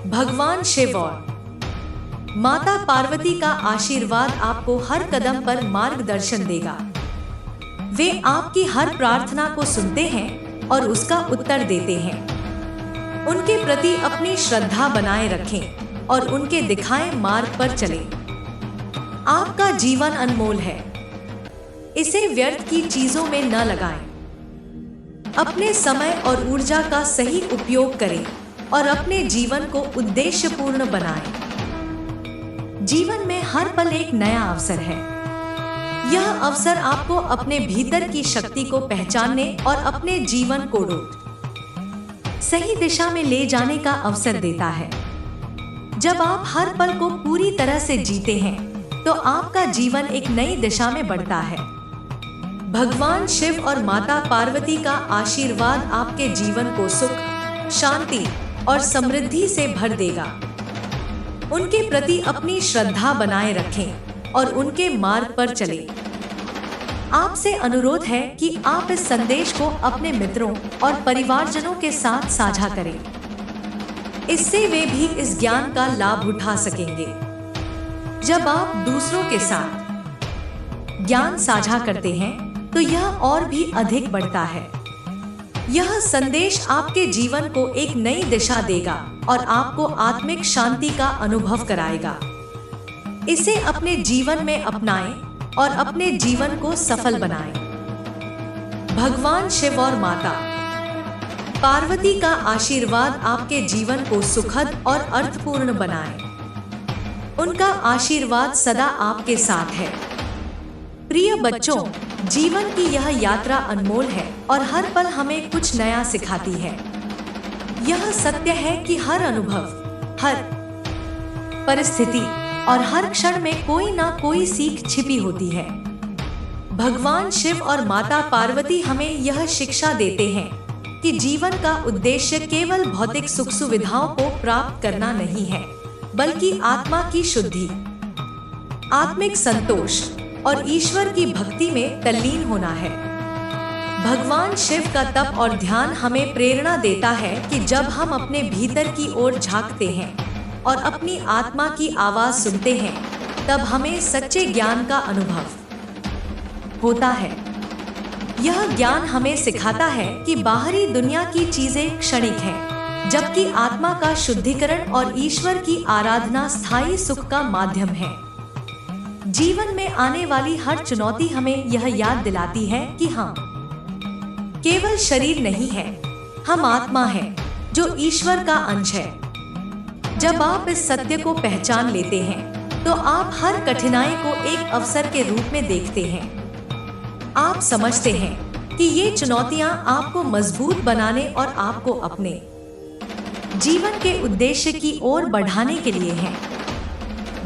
भगवान शिव और माता पार्वती का आशीर्वाद आपको हर कदम पर मार्गदर्शन देगा। वे आपकी हर प्रार्थना को सुनते हैं और उसका उत्तर देते हैं। उनके प्रति अपनी श्रद्धा बनाए रखें और उनके दिखाए मार्ग पर चलें। आपका जीवन अनमोल है, इसे व्यर्थ की चीजों में न लगाएं। अपने समय और ऊर्जा का सही उपयोग करें और अपने जीवन को उद्देश्यपूर्ण बनाएं। जीवन में हर पल एक नया अवसर है। यह अवसर आपको अपने भीतर की शक्ति को पहचानने और अपने जीवन को सही दिशा में ले जाने का अवसर देता है। जब आप हर पल को पूरी तरह से जीते हैं तो आपका जीवन एक नई दिशा में बढ़ता है। भगवान शिव और माता पार्वती का आशीर्वाद आपके जीवन को सुख, शांति और समृद्धि से भर देगा। उनके प्रति अपनी श्रद्धा बनाए रखें और उनके मार्ग पर चलें। आपसे अनुरोध है कि आप इस संदेश को अपने मित्रों और परिवारजनों के साथ साझा करें। इससे वे भी इस ज्ञान का लाभ उठा सकेंगे। जब आप दूसरों के साथ ज्ञान साझा करते हैं तो यह और भी अधिक बढ़ता है। यह संदेश आपके जीवन को एक नई दिशा देगा और आपको आत्मिक शांति का अनुभव कराएगा। इसे अपने जीवन में अपनाएं और अपने जीवन को सफल बनाएं। भगवान शिव और माता पार्वती का आशीर्वाद आपके जीवन को सुखद और अर्थपूर्ण बनाए। उनका आशीर्वाद सदा आपके साथ है। प्रिय बच्चों, जीवन की यह यात्रा अनमोल है और हर पल हमें कुछ नया सिखाती है। यह सत्य है कि हर अनुभव, हर परिस्थिति और हर क्षण में कोई ना कोई सीख छिपी होती है। भगवान शिव और माता पार्वती हमें यह शिक्षा देते हैं कि जीवन का उद्देश्य केवल भौतिक सुख सुविधाओं को प्राप्त करना नहीं है, बल्कि आत्मा की शुद्धि, आत्मिक संतोष और ईश्वर की भक्ति में तल्लीन होना है। भगवान शिव का तप और ध्यान हमें प्रेरणा देता है कि जब हम अपने भीतर की ओर झांकते हैं और अपनी आत्मा की आवाज सुनते हैं, तब हमें सच्चे ज्ञान का अनुभव होता है। यह ज्ञान हमें सिखाता है कि बाहरी दुनिया की चीजें क्षणिक हैं, जबकि आत्मा का शुद्धिकरण और ईश्वर की आराधना स्थायी सुख का माध्यम है। जीवन में आने वाली हर चुनौती हमें यह याद दिलाती है कि हम केवल शरीर नहीं है, हम आत्मा हैं, जो ईश्वर का अंश है। जब आप इस सत्य को पहचान लेते हैं, तो आप हर कठिनाई को एक अवसर के रूप में देखते हैं। आप समझते हैं कि ये चुनौतियां आपको मजबूत बनाने और आपको अपने जीवन के उद्देश्य की ओर बढ़ाने के लिए हैं।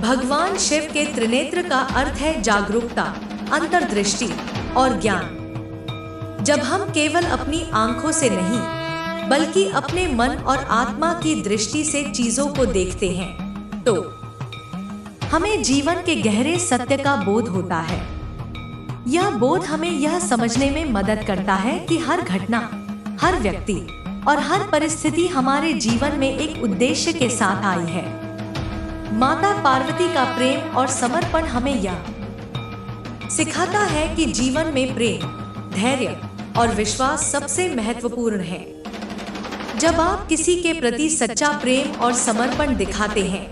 भगवान शिव के त्रिनेत्र का अर्थ है जागरूकता, अंतर्दृष्टि और ज्ञान। जब हम केवल अपनी आंखों से नहीं, बल्कि अपने मन और आत्मा की दृष्टि से चीजों को देखते हैं, तो हमें जीवन के गहरे सत्य का बोध होता है। यह बोध हमें यह समझने में मदद करता है कि हर घटना, हर व्यक्ति और हर परिस्थिति हमारे जीवन में एक उद्देश्य के साथ आई है। माता पार्वती का प्रेम और समर्पण हमें यह सिखाता है कि जीवन में प्रेम, धैर्य और विश्वास सबसे महत्वपूर्ण है। जब आप किसी के प्रति सच्चा प्रेम और समर्पण दिखाते हैं,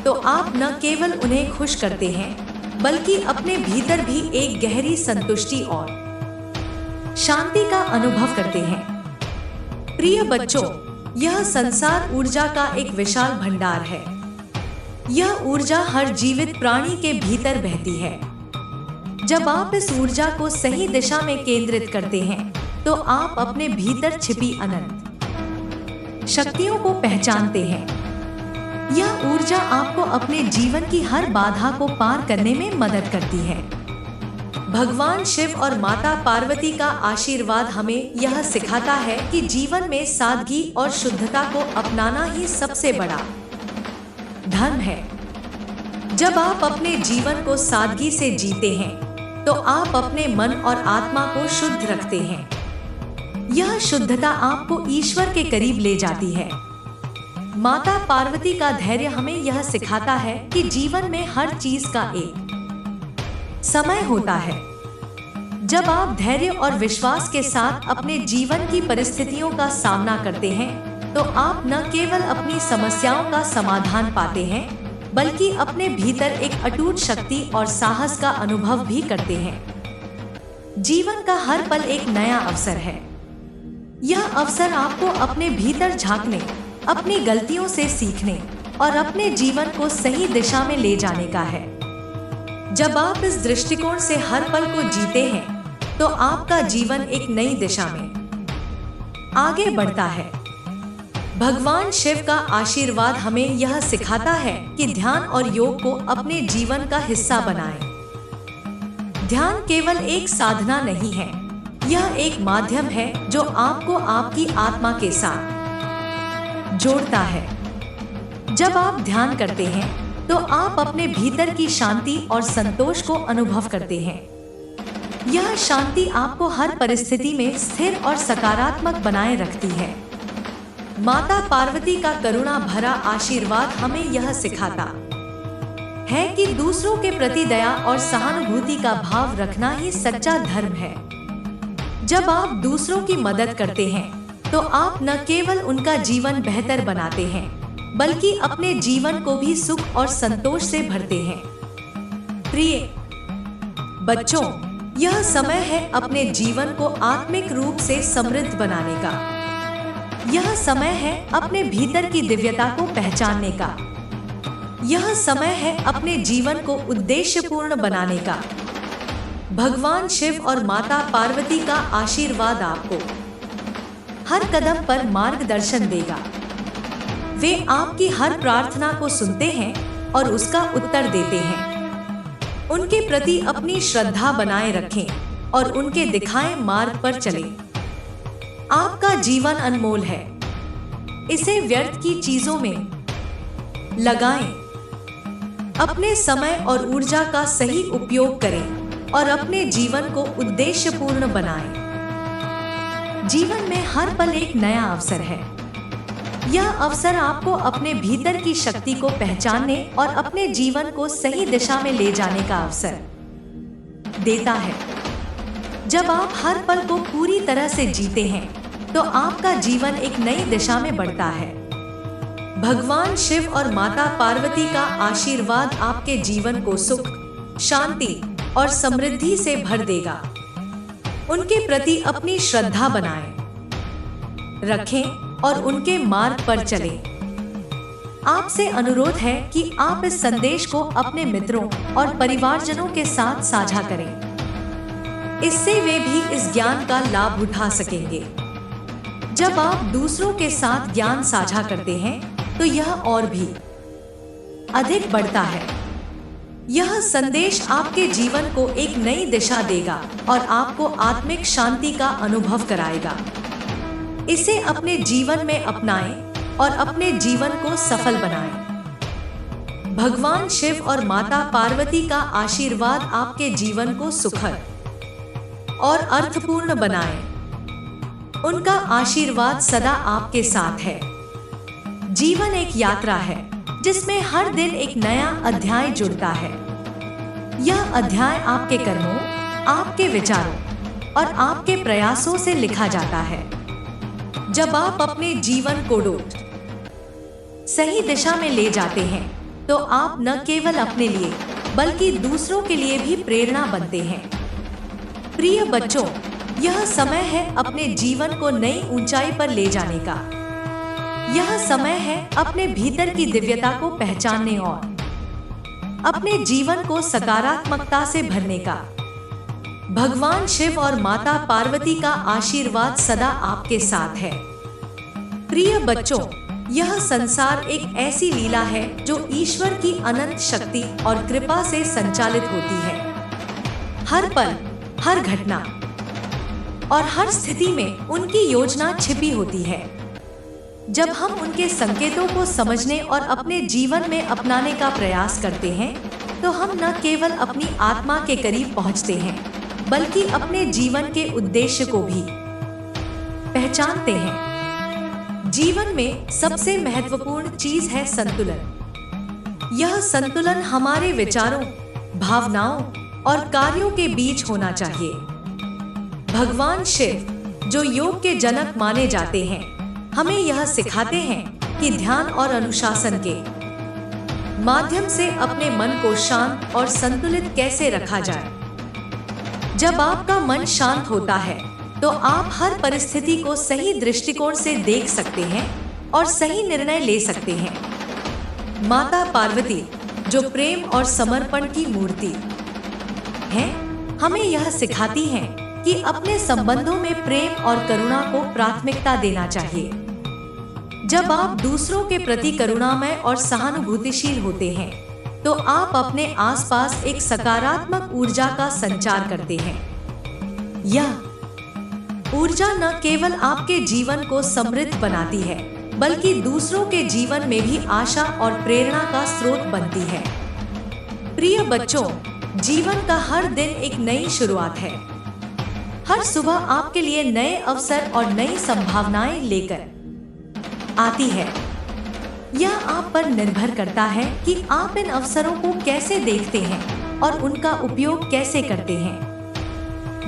तो आप न केवल उन्हें खुश करते हैं, बल्कि अपने भीतर भी एक गहरी संतुष्टि और शांति का अनुभव करते हैं। प्रिय बच्चों, यह संसार ऊर्जा का एक विशाल भंडार है। यह ऊर्जा हर जीवित प्राणी के भीतर बहती है। जब आप इस ऊर्जा को सही दिशा में केंद्रित करते हैं, तो आप अपने भीतर छिपी अनंत शक्तियों को पहचानते हैं। यह ऊर्जा आपको अपने जीवन की हर बाधा को पार करने में मदद करती है। भगवान शिव और माता पार्वती का आशीर्वाद हमें यह सिखाता है कि जीवन में सादगी और शुद्धता को अपनाना ही सबसे बड़ा धर्म है। जब आप अपने जीवन को सादगी से जीते हैं, तो आप अपने मन और आत्मा को शुद्ध रखते हैं। यह शुद्धता आपको ईश्वर के करीब ले जाती है। माता पार्वती का धैर्य हमें यह सिखाता है कि जीवन में हर चीज का एक समय होता है। जब आप धैर्य और विश्वास के साथ अपने जीवन की परिस्थितियों का सामना करते हैं, तो आप न केवल अपनी समस्याओं का समाधान पाते हैं, बल्कि अपने भीतर एक अटूट शक्ति और साहस का अनुभव भी करते हैं। जीवन का हर पल एक नया अवसर है। यह अवसर आपको अपने भीतर झांकने, अपनी गलतियों से सीखने और अपने जीवन को सही दिशा में ले जाने का है। जब आप इस दृष्टिकोण से हर पल को जीते हैं, तो आपका जीवन एक नई दिशा में आगे बढ़ता है। भगवान शिव का आशीर्वाद हमें यह सिखाता है कि ध्यान और योग को अपने जीवन का हिस्सा बनाएं। ध्यान केवल एक साधना नहीं है, यह एक माध्यम है जो आपको आपकी आत्मा के साथ जोड़ता है। जब आप ध्यान करते हैं, तो आप अपने भीतर की शांति और संतोष को अनुभव करते हैं। यह शांति आपको हर परिस्थिति में स्थिर और सकारात्मक बनाए रखती है। माता पार्वती का करुणा भरा आशीर्वाद हमें यह सिखाता है कि दूसरों के प्रति दया और सहानुभूति का भाव रखना ही सच्चा धर्म है। जब आप दूसरों की मदद करते हैं, तो आप न केवल उनका जीवन बेहतर बनाते हैं, बल्कि अपने जीवन को भी सुख और संतोष से भरते हैं। प्रिय बच्चों, यह समय है अपने जीवन को आत्मिक रूप से समृद्ध बनाने का। यह समय है अपने भीतर की दिव्यता को पहचानने का। यह समय है अपने जीवन को उद्देश्यपूर्ण बनाने का। भगवान शिव और माता पार्वती का आशीर्वाद आपको हर कदम पर मार्गदर्शन देगा। वे आपकी हर प्रार्थना को सुनते हैं और उसका उत्तर देते हैं। उनके प्रति अपनी श्रद्धा बनाए रखें और उनके दिखाए मार्ग पर चलें। आपका जीवन अनमोल है, इसे व्यर्थ की चीजों में लगाएं। अपने समय और ऊर्जा का सही उपयोग करें और अपने जीवन को उद्देश्यपूर्ण बनाएं। जीवन में हर पल एक नया अवसर है। यह अवसर आपको अपने भीतर की शक्ति को पहचानने और अपने जीवन को सही दिशा में ले जाने का अवसर देता है। जब आप हर पल को पूरी तरह से जीते हैं, तो आपका जीवन एक नई दिशा में बढ़ता है। भगवान शिव और माता पार्वती का आशीर्वाद आपके जीवन को सुख, शांति और समृद्धि से भर देगा। उनके प्रति अपनी श्रद्धा बनाएं, रखें और उनके मार्ग पर चलें। आपसे अनुरोध है कि आप इस संदेश को अपने मित्रों और परिवारजनों के साथ साझा करें। इससे वे भी इस ज्ञान का लाभ उठा सकेंगे। जब आप दूसरों के साथ ज्ञान साझा करते हैं, तो यह और भी अधिक बढ़ता है। यह संदेश आपके जीवन को एक नई दिशा देगा और आपको आत्मिक शांति का अनुभव कराएगा। इसे अपने जीवन में अपनाएं और अपने जीवन को सफल बनाएं। भगवान शिव और माता पार्वती का आशीर्वाद आपके जीवन को सुखद और अर्थपूर्ण बनाए। उनका आशीर्वाद सदा आपके साथ है। जीवन एक यात्रा है जिसमें हर दिन एक नया अध्याय जुड़ता है। यह अध्याय आपके कर्मों, आपके विचारों और आपके प्रयासों से लिखा जाता है। जब आप अपने जीवन को सही दिशा में ले जाते हैं, तो आप न केवल अपने लिए बल्कि दूसरों के लिए भी प्रेरणा बनते हैं। प्रिय बच्चों, यह समय है अपने जीवन को नई ऊंचाई पर ले जाने का। यह समय है अपने भीतर की दिव्यता को पहचानने और अपने जीवन को सकारात्मकता से भरने का। भगवान शिव और माता पार्वती का आशीर्वाद सदा आपके साथ है। प्रिय बच्चों, यह संसार एक ऐसी लीला है जो ईश्वर की अनंत शक्ति और कृपा से संचालित होती है। हर पल, हर घटना और हर स्थिति में उनकी योजना छिपी होती है। जब हम उनके संकेतों को समझने और अपने जीवन में अपनाने का प्रयास करते हैं, तो हम न केवल अपनी आत्मा के करीब पहुंचते हैं, बल्कि अपने जीवन के उद्देश्य को भी पहचानते हैं। जीवन में सबसे महत्वपूर्ण चीज है संतुलन। यह संतुलन हमारे विचारों, भावनाओं और कार्यों के बीच होना चाहिए। भगवान शिव, जो योग के जनक माने जाते हैं, हमें यह सिखाते हैं कि ध्यान और अनुशासन के माध्यम से अपने मन को शांत और संतुलित कैसे रखा जाए। जब आपका मन शांत होता है, तो आप हर परिस्थिति को सही दृष्टिकोण से देख सकते हैं और सही निर्णय ले सकते हैं। माता पार्वती, जो प्रेम और समर्पण की मूर्ति है, हमें यह सिखाती हैं कि अपने संबंधों में प्रेम और करुणा को प्राथमिकता देना चाहिए। जब आप दूसरों के प्रति करुणामय और सहानुभूतिशील होते हैं, तो आप अपने आसपास एक सकारात्मक ऊर्जा का संचार करते हैं। यह ऊर्जा न केवल आपके जीवन को समृद्ध बनाती है, बल्कि दूसरों के जीवन में भी आशा और प्रेरणा का स्रोत बनती है। प्रिय बच्चों, जीवन का हर दिन एक नई शुरुआत है। हर सुबह आपके लिए नए अवसर और नई संभावनाएं लेकर आती है। यह आप पर निर्भर करता है कि आप इन अवसरों को कैसे देखते हैं और उनका उपयोग कैसे करते हैं।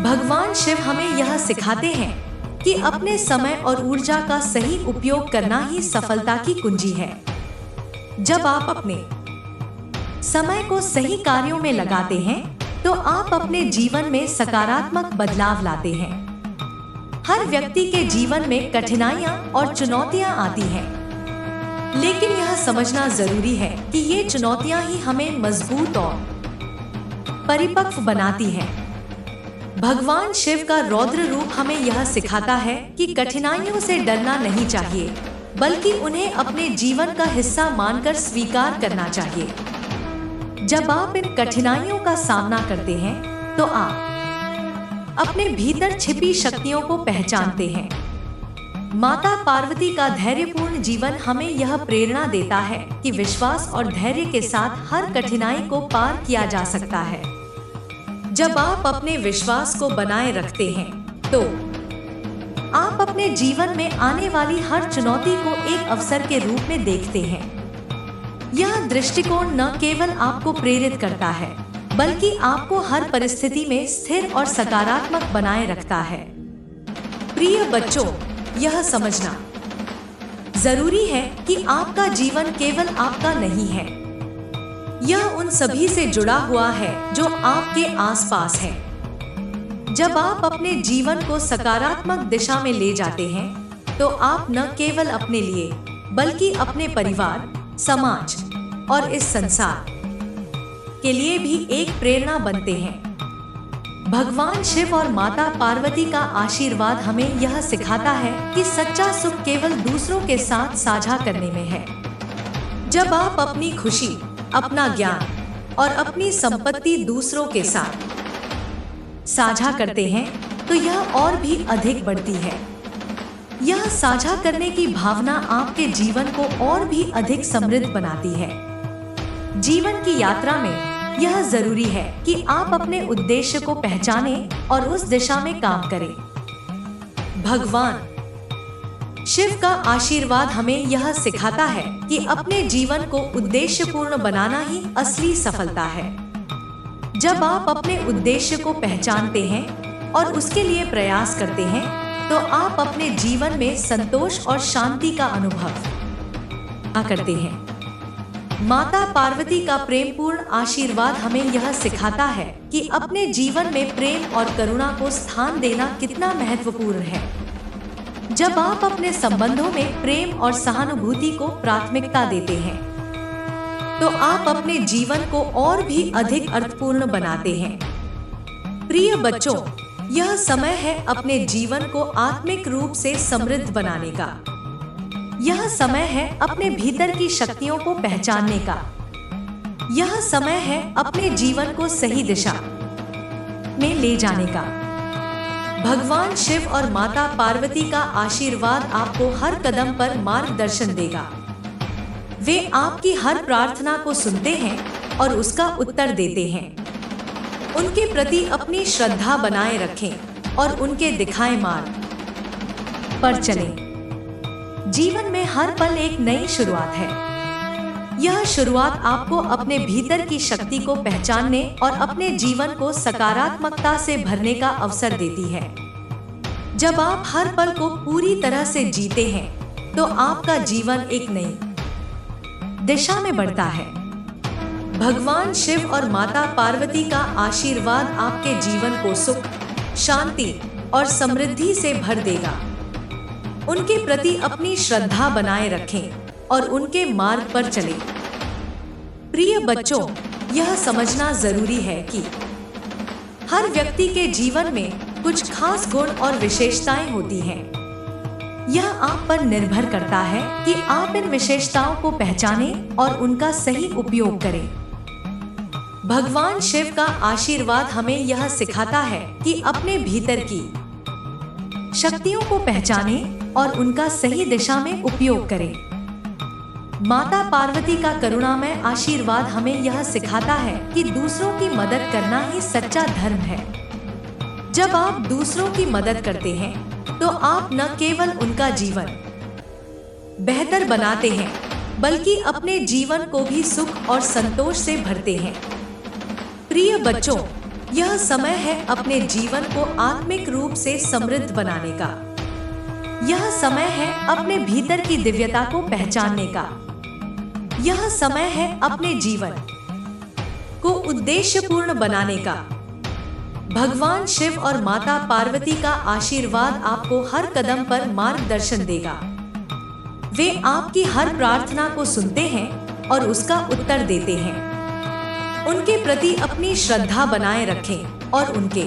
भगवान शिव हमें यह सिखाते हैं कि अपने समय और ऊर्जा का सही उपयोग करना ही सफलता की कुंजी है। जब आप अपने समय को सही कार्यों में लगाते हैं, तो आप अपने जीवन में सकारात्मक बदलाव लाते हैं। हर व्यक्ति के जीवन में कठिनाइयां और चुनौतियां आती हैं, लेकिन यह समझना जरूरी है कि ये चुनौतियां ही हमें मजबूत और परिपक्व बनाती हैं। भगवान शिव का रौद्र रूप हमें यह सिखाता है कि कठिनाइयों से डरना नहीं चाहिए, बल्कि उन्हें अपने जीवन का हिस्सा मानकर स्वीकार करना चाहिए। जब आप इन कठिनाइयों का सामना करते हैं, तो आप अपने भीतर छिपी शक्तियों को पहचानते हैं। माता पार्वती का धैर्यपूर्ण जीवन हमें यह प्रेरणा देता है कि विश्वास और धैर्य के साथ हर कठिनाई को पार किया जा सकता है। जब आप अपने विश्वास को बनाए रखते हैं, तो आप अपने जीवन में आने वाली हर चुनौती को एक अवसर के रूप में देखते हैं। यह दृष्टिकोण न केवल आपको प्रेरित करता है, बल्कि आपको हर परिस्थिति में स्थिर और सकारात्मक बनाए रखता है। प्रिय बच्चों, यह समझना जरूरी है कि आपका जीवन केवल आपका नहीं है। यह उन सभी से जुड़ा हुआ है जो आपके आसपास है। जब आप अपने जीवन को सकारात्मक दिशा में ले जाते हैं, तो आप न केवल अपने लिए, बल्कि अपने परिवार, समाज और इस संसार के लिए भी एक प्रेरणा बनते हैं। भगवान शिव और माता पार्वती का आशीर्वाद हमें यह सिखाता है कि सच्चा सुख केवल दूसरों के साथ साझा करने में है। जब आप अपनी खुशी, अपना ज्ञान और अपनी संपत्ति दूसरों के साथ साझा करते हैं, तो यह और भी अधिक बढ़ती है। यह साझा करने की भावना आपके जीवन को और भी अधिक समृद्ध बनाती है। जीवन की यात्रा में यह जरूरी है कि आप अपने उद्देश्य को पहचानें और उस दिशा में काम करें। भगवान शिव का आशीर्वाद हमें यह सिखाता है कि अपने जीवन को उद्देश्यपूर्ण बनाना ही असली सफलता है। जब आप अपने उद्देश्य को पहचानते हैं और उसके लिए प्रयास करते हैं, तो आप अपने जीवन में संतोष और शांति का अनुभव करते हैं। माता पार्वती का प्रेमपूर्ण आशीर्वाद हमें यह सिखाता है कि अपने जीवन में प्रेम और करुणा को स्थान देना कितना महत्वपूर्ण है। जब आप अपने संबंधों में प्रेम और सहानुभूति को प्राथमिकता देते हैं, तो आप अपने जीवन को और भी अधिक अर्थपूर्ण बनाते हैं। प्रिय बच्चों, यह समय है अपने जीवन को आत्मिक रूप से समृद्ध बनाने का। यह समय है अपने भीतर की शक्तियों को पहचानने का। यह समय है अपने जीवन को सही दिशा में ले जाने का। भगवान शिव और माता पार्वती का आशीर्वाद आपको हर कदम पर मार्गदर्शन देगा। वे आपकी हर प्रार्थना को सुनते हैं और उसका उत्तर देते हैं। उनके प्रति अपनी श्रद्धा बनाए रखें और उनके दिखाए मार्ग पर चलें। जीवन में हर पल एक नई शुरुआत है। यह शुरुआत आपको अपने भीतर की शक्ति को पहचानने और अपने जीवन को सकारात्मकता से भरने का अवसर देती है। जब आप हर पल को पूरी तरह से जीते हैं, तो आपका जीवन एक नई दिशा में बढ़ता है। भगवान शिव और माता पार्वती का आशीर्वाद आपके जीवन को सुख, शांति और समृद्धि से भर देगा। उनके प्रति अपनी श्रद्धा बनाए रखें और उनके मार्ग पर चलें। प्रिय बच्चों, यह समझना जरूरी है कि हर व्यक्ति के जीवन में कुछ खास गुण और विशेषताएं होती हैं। यह आप पर निर्भर करता है कि आप इन विशेषताओं को पहचानें और उनका सही उपयोग करें। भगवान शिव का आशीर्वाद हमें यह सिखाता है कि अपने भीतर की शक्तियों को पहचानें और उनका सही दिशा में उपयोग करें। माता पार्वती का करुणामय आशीर्वाद हमें यह सिखाता है कि दूसरों की मदद करना ही सच्चा धर्म है। जब आप दूसरों की मदद करते हैं, तो आप न केवल उनका जीवन बेहतर बनाते हैं, बल्कि अपने जीवन को भी सुख और संतोष से भरते हैं। प्रिय बच्चों, यह समय है अपने जीवन को आत्मिक रूप से समृद्ध बनाने का। यह समय है अपने भीतर की दिव्यता को पहचानने का। यह समय है अपने जीवन को उद्देश्यपूर्ण बनाने का। भगवान शिव और माता पार्वती का आशीर्वाद आपको हर कदम पर मार्गदर्शन देगा। वे आपकी हर प्रार्थना को सुनते हैं और उसका उत्तर देते हैं। उनके प्रति अपनी श्रद्धा बनाए रखें और उनके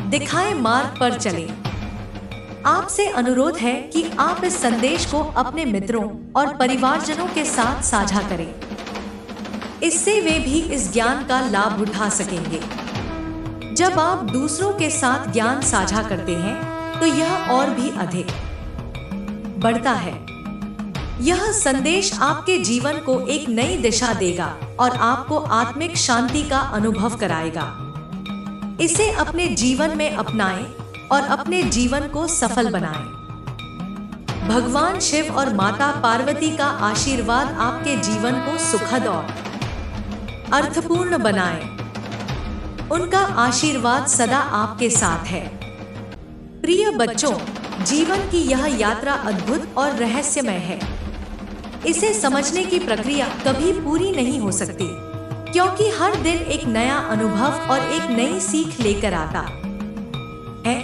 दिखाए मार्ग पर चलें। आपसे अनुरोध है कि आप इस संदेश को अपने मित्रों और परिवारजनों के साथ साझा करें। इससे वे भी इस ज्ञान का लाभ उठा सकेंगे। जब आप दूसरों के साथ ज्ञान साझा करते हैं तो यह और भी अधिक बढ़ता है। यह संदेश आपके जीवन को एक नई दिशा देगा और आपको आत्मिक शांति का अनुभव कराएगा। इसे अपने जीवन में अपनाएं और अपने जीवन को सफल बनाएं। भगवान शिव और माता पार्वती का आशीर्वाद आपके जीवन को सुखद और अर्थपूर्ण बनाए। उनका आशीर्वाद सदा आपके साथ है। प्रिय बच्चों, जीवन की यह यात्रा अद्भुत और रहस्यमय है। इसे समझने की प्रक्रिया कभी पूरी नहीं हो सकती, क्योंकि हर दिन एक नया अनुभव और एक नई सीख लेकर आता है।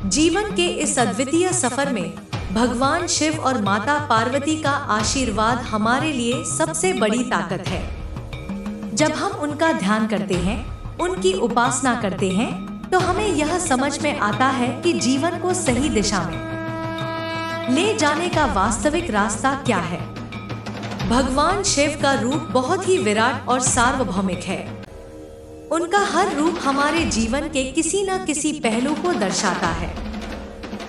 जीवन के इस अद्वितीय सफर में भगवान शिव और माता पार्वती का आशीर्वाद हमारे लिए सबसे बड़ी ताकत है। जब हम उनका ध्यान करते हैं, उनकी उपासना करते हैं, तो हमें यह समझ में आता है कि जीवन को सही दिशा में ले जाने का वास्तविक रास्ता क्या है। भगवान शिव का रूप बहुत ही विराट और सार्वभौमिक है। उनका हर रूप हमारे जीवन के किसी न किसी पहलू को दर्शाता है।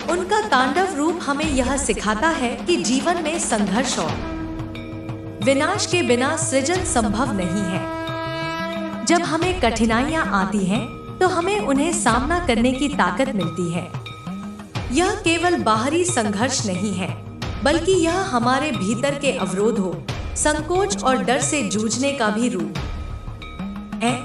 उनका तांडव रूप हमें यह सिखाता है कि जीवन में संघर्ष और विनाश के बिना सृजन संभव नहीं है। जब हमें कठिनाइयां आती हैं, तो हमें उन्हें सामना करने की ताकत मिलती है। यह केवल बाहरी संघर्ष नहीं है, बल्कि यह हमारे भीतर के अवरोधों, संकोच और डर से जूझने का भी रूप है।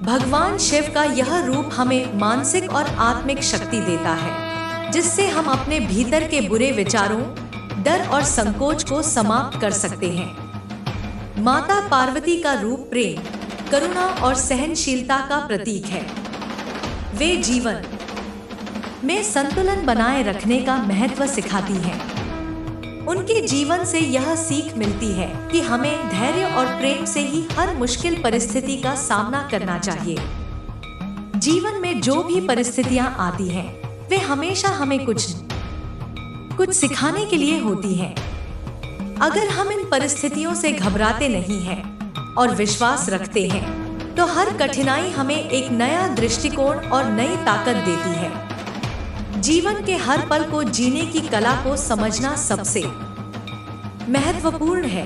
भगवान शिव का यह रूप हमें मानसिक और आत्मिक शक्ति देता है, जिससे हम अपने भीतर के बुरे विचारों, डर और संकोच को समाप्त कर सकते हैं। माता पार्वती का रूप प्रेम, करुणा और सहनशीलता का प्रतीक है। वे जीवन में संतुलन बनाए रखने का महत्व सिखाती हैं। उनके जीवन से यह सीख मिलती है कि हमें धैर्य और प्रेम से ही हर मुश्किल परिस्थिति का सामना करना चाहिए। जीवन में जो भी परिस्थितियां आती हैं, वे हमेशा हमें कुछ सिखाने के लिए होती हैं। अगर हम इन परिस्थितियों से घबराते नहीं हैं और विश्वास रखते हैं, तो हर कठिनाई हमें एक नया दृष्टिकोण और नई ताकत देती है। जीवन के हर पल को जीने की कला को समझना सबसे महत्वपूर्ण है।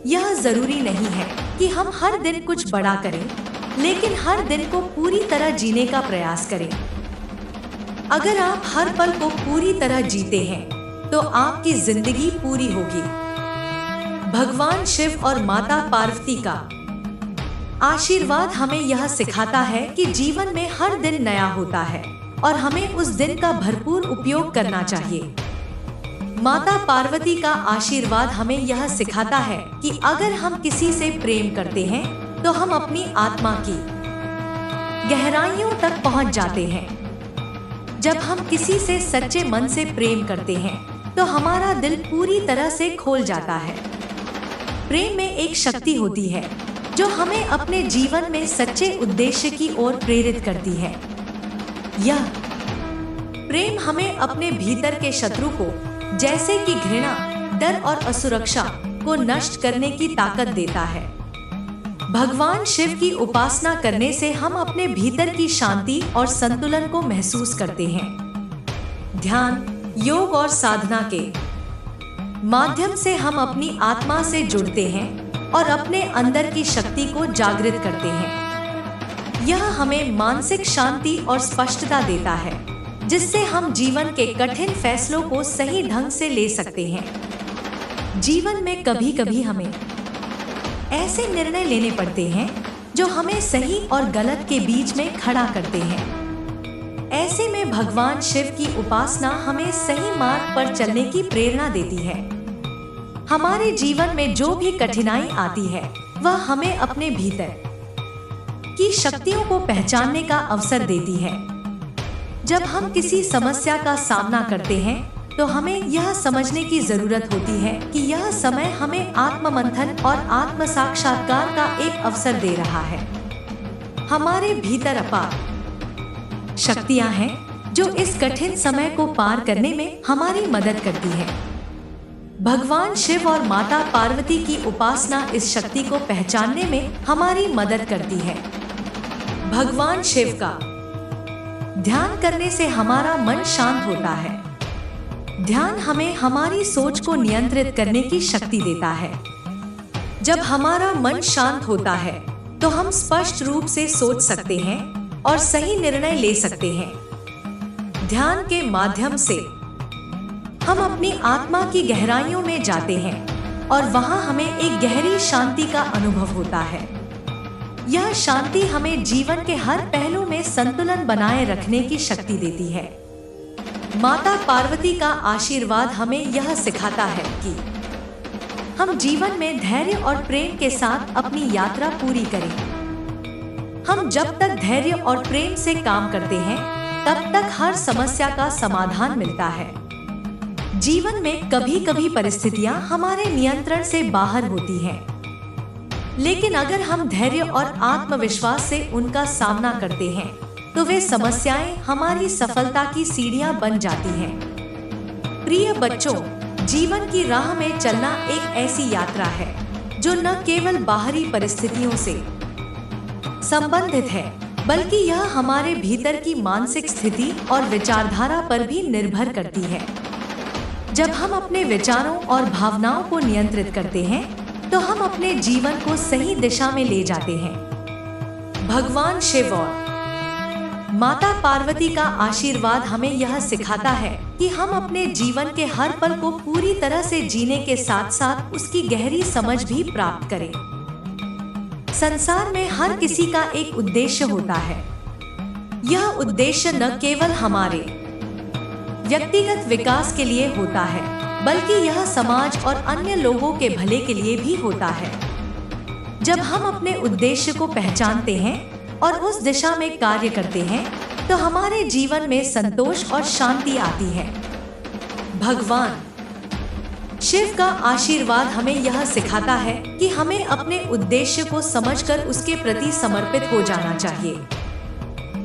यह जरूरी नहीं है कि हम हर दिन कुछ बड़ा करें, लेकिन हर दिन को पूरी तरह जीने का प्रयास करें। अगर आप हर पल को पूरी तरह जीते हैं, तो आपकी जिंदगी पूरी होगी। भगवान शिव और माता पार्वती का आशीर्वाद हमें यह सिखाता है कि जीवन में हर दिन नया होता है और हमें उस दिन का भरपूर उपयोग करना चाहिए। माता पार्वती का आशीर्वाद हमें यह सिखाता है कि अगर हम किसी से प्रेम करते हैं, तो हम अपनी आत्मा की गहराइयों तक पहुंच जाते हैं। जब हम किसी से सच्चे मन से प्रेम करते हैं, तो हमारा दिल पूरी तरह से खोल जाता है। प्रेम में एक शक्ति होती है जो हमें अपने जीवन में सच्चे उद्देश्य की ओर प्रेरित करती है। यह प्रेम हमें अपने भीतर के शत्रु को, जैसे कि घृणा, डर और असुरक्षा को नष्ट करने की ताकत देता है। भगवान शिव की उपासना करने से हम अपने भीतर की शांति और संतुलन को महसूस करते हैं। ध्यान, योग और साधना के माध्यम से हम अपनी आत्मा से जुड़ते हैं और अपने अंदर की शक्ति को जागृत करते हैं। यह हमें मानसिक शांति और स्पष्टता देता है, जिससे हम जीवन के कठिन फैसलों को सही ढंग से ले सकते हैं। जीवन में कभी कभी हमें ऐसे निर्णय लेने पड़ते हैं जो हमें सही और गलत के बीच में खड़ा करते हैं। ऐसे में भगवान शिव की उपासना हमें सही मार्ग पर चलने की प्रेरणा देती है। हमारे जीवन में जो भी कठिनाई आती है, वह हमें अपने भीतर की शक्तियों को पहचानने का अवसर देती है। जब हम किसी समस्या का सामना करते हैं, तो हमें यह समझने की जरूरत होती है कि यह समय हमें आत्म मंथन और आत्म साक्षात्कार का एक अवसर दे रहा है। हमारे भीतर अपार शक्तियां हैं जो इस कठिन समय को पार करने में हमारी मदद करती है। भगवान शिव और माता पार्वती की उपासना इस शक्ति को पहचानने में हमारी मदद करती है। भगवान शिव का ध्यान करने से हमारा मन शांत होता है। ध्यान हमें हमारी सोच को नियंत्रित करने की शक्ति देता है। जब हमारा मन शांत होता है तो हम स्पष्ट रूप से सोच सकते हैं और सही निर्णय ले सकते हैं। ध्यान के माध्यम से हम अपनी आत्मा की गहराइयों में जाते हैं और वहां हमें एक गहरी शांति का अनुभव होता है। यह शांति हमें जीवन के हर पहलू में संतुलन बनाए रखने की शक्ति देती है। माता पार्वती का आशीर्वाद हमें यह सिखाता है कि हम जीवन में धैर्य और प्रेम के साथ अपनी यात्रा पूरी करें। हम जब तक धैर्य और प्रेम से काम करते हैं तब तक हर समस्या का समाधान मिलता है। जीवन में कभी कभी परिस्थितियां हमारे नियंत्रण से बाहर होती हैं, लेकिन अगर हम धैर्य और आत्मविश्वास से उनका सामना करते हैं तो वे समस्याएं हमारी सफलता की सीढ़ियां बन जाती हैं। प्रिय बच्चों, जीवन की राह में चलना एक ऐसी यात्रा है जो न केवल बाहरी परिस्थितियों से संबंधित है, बल्कि यह हमारे भीतर की मानसिक स्थिति और विचारधारा पर भी निर्भर करती है। जब हम अपने विचारों और भावनाओं को नियंत्रित करते हैं तो हम अपने जीवन को सही दिशा में ले जाते हैं। भगवान शिव और माता पार्वती का आशीर्वाद हमें यह सिखाता है कि हम अपने जीवन के हर पल को पूरी तरह से जीने के साथ साथ उसकी गहरी समझ भी प्राप्त करें। संसार में हर किसी का एक उद्देश्य होता है। यह उद्देश्य न केवल हमारे व्यक्तिगत विकास के लिए होता है, बल्कि यह समाज और अन्य लोगों के भले के लिए भी होता है। जब हम अपने उद्देश्य को पहचानते हैं और उस दिशा में कार्य करते हैं तो हमारे जीवन में संतोष और शांति आती है। भगवान शिव का आशीर्वाद हमें यह सिखाता है कि हमें अपने उद्देश्य को समझकर उसके प्रति समर्पित हो जाना चाहिए।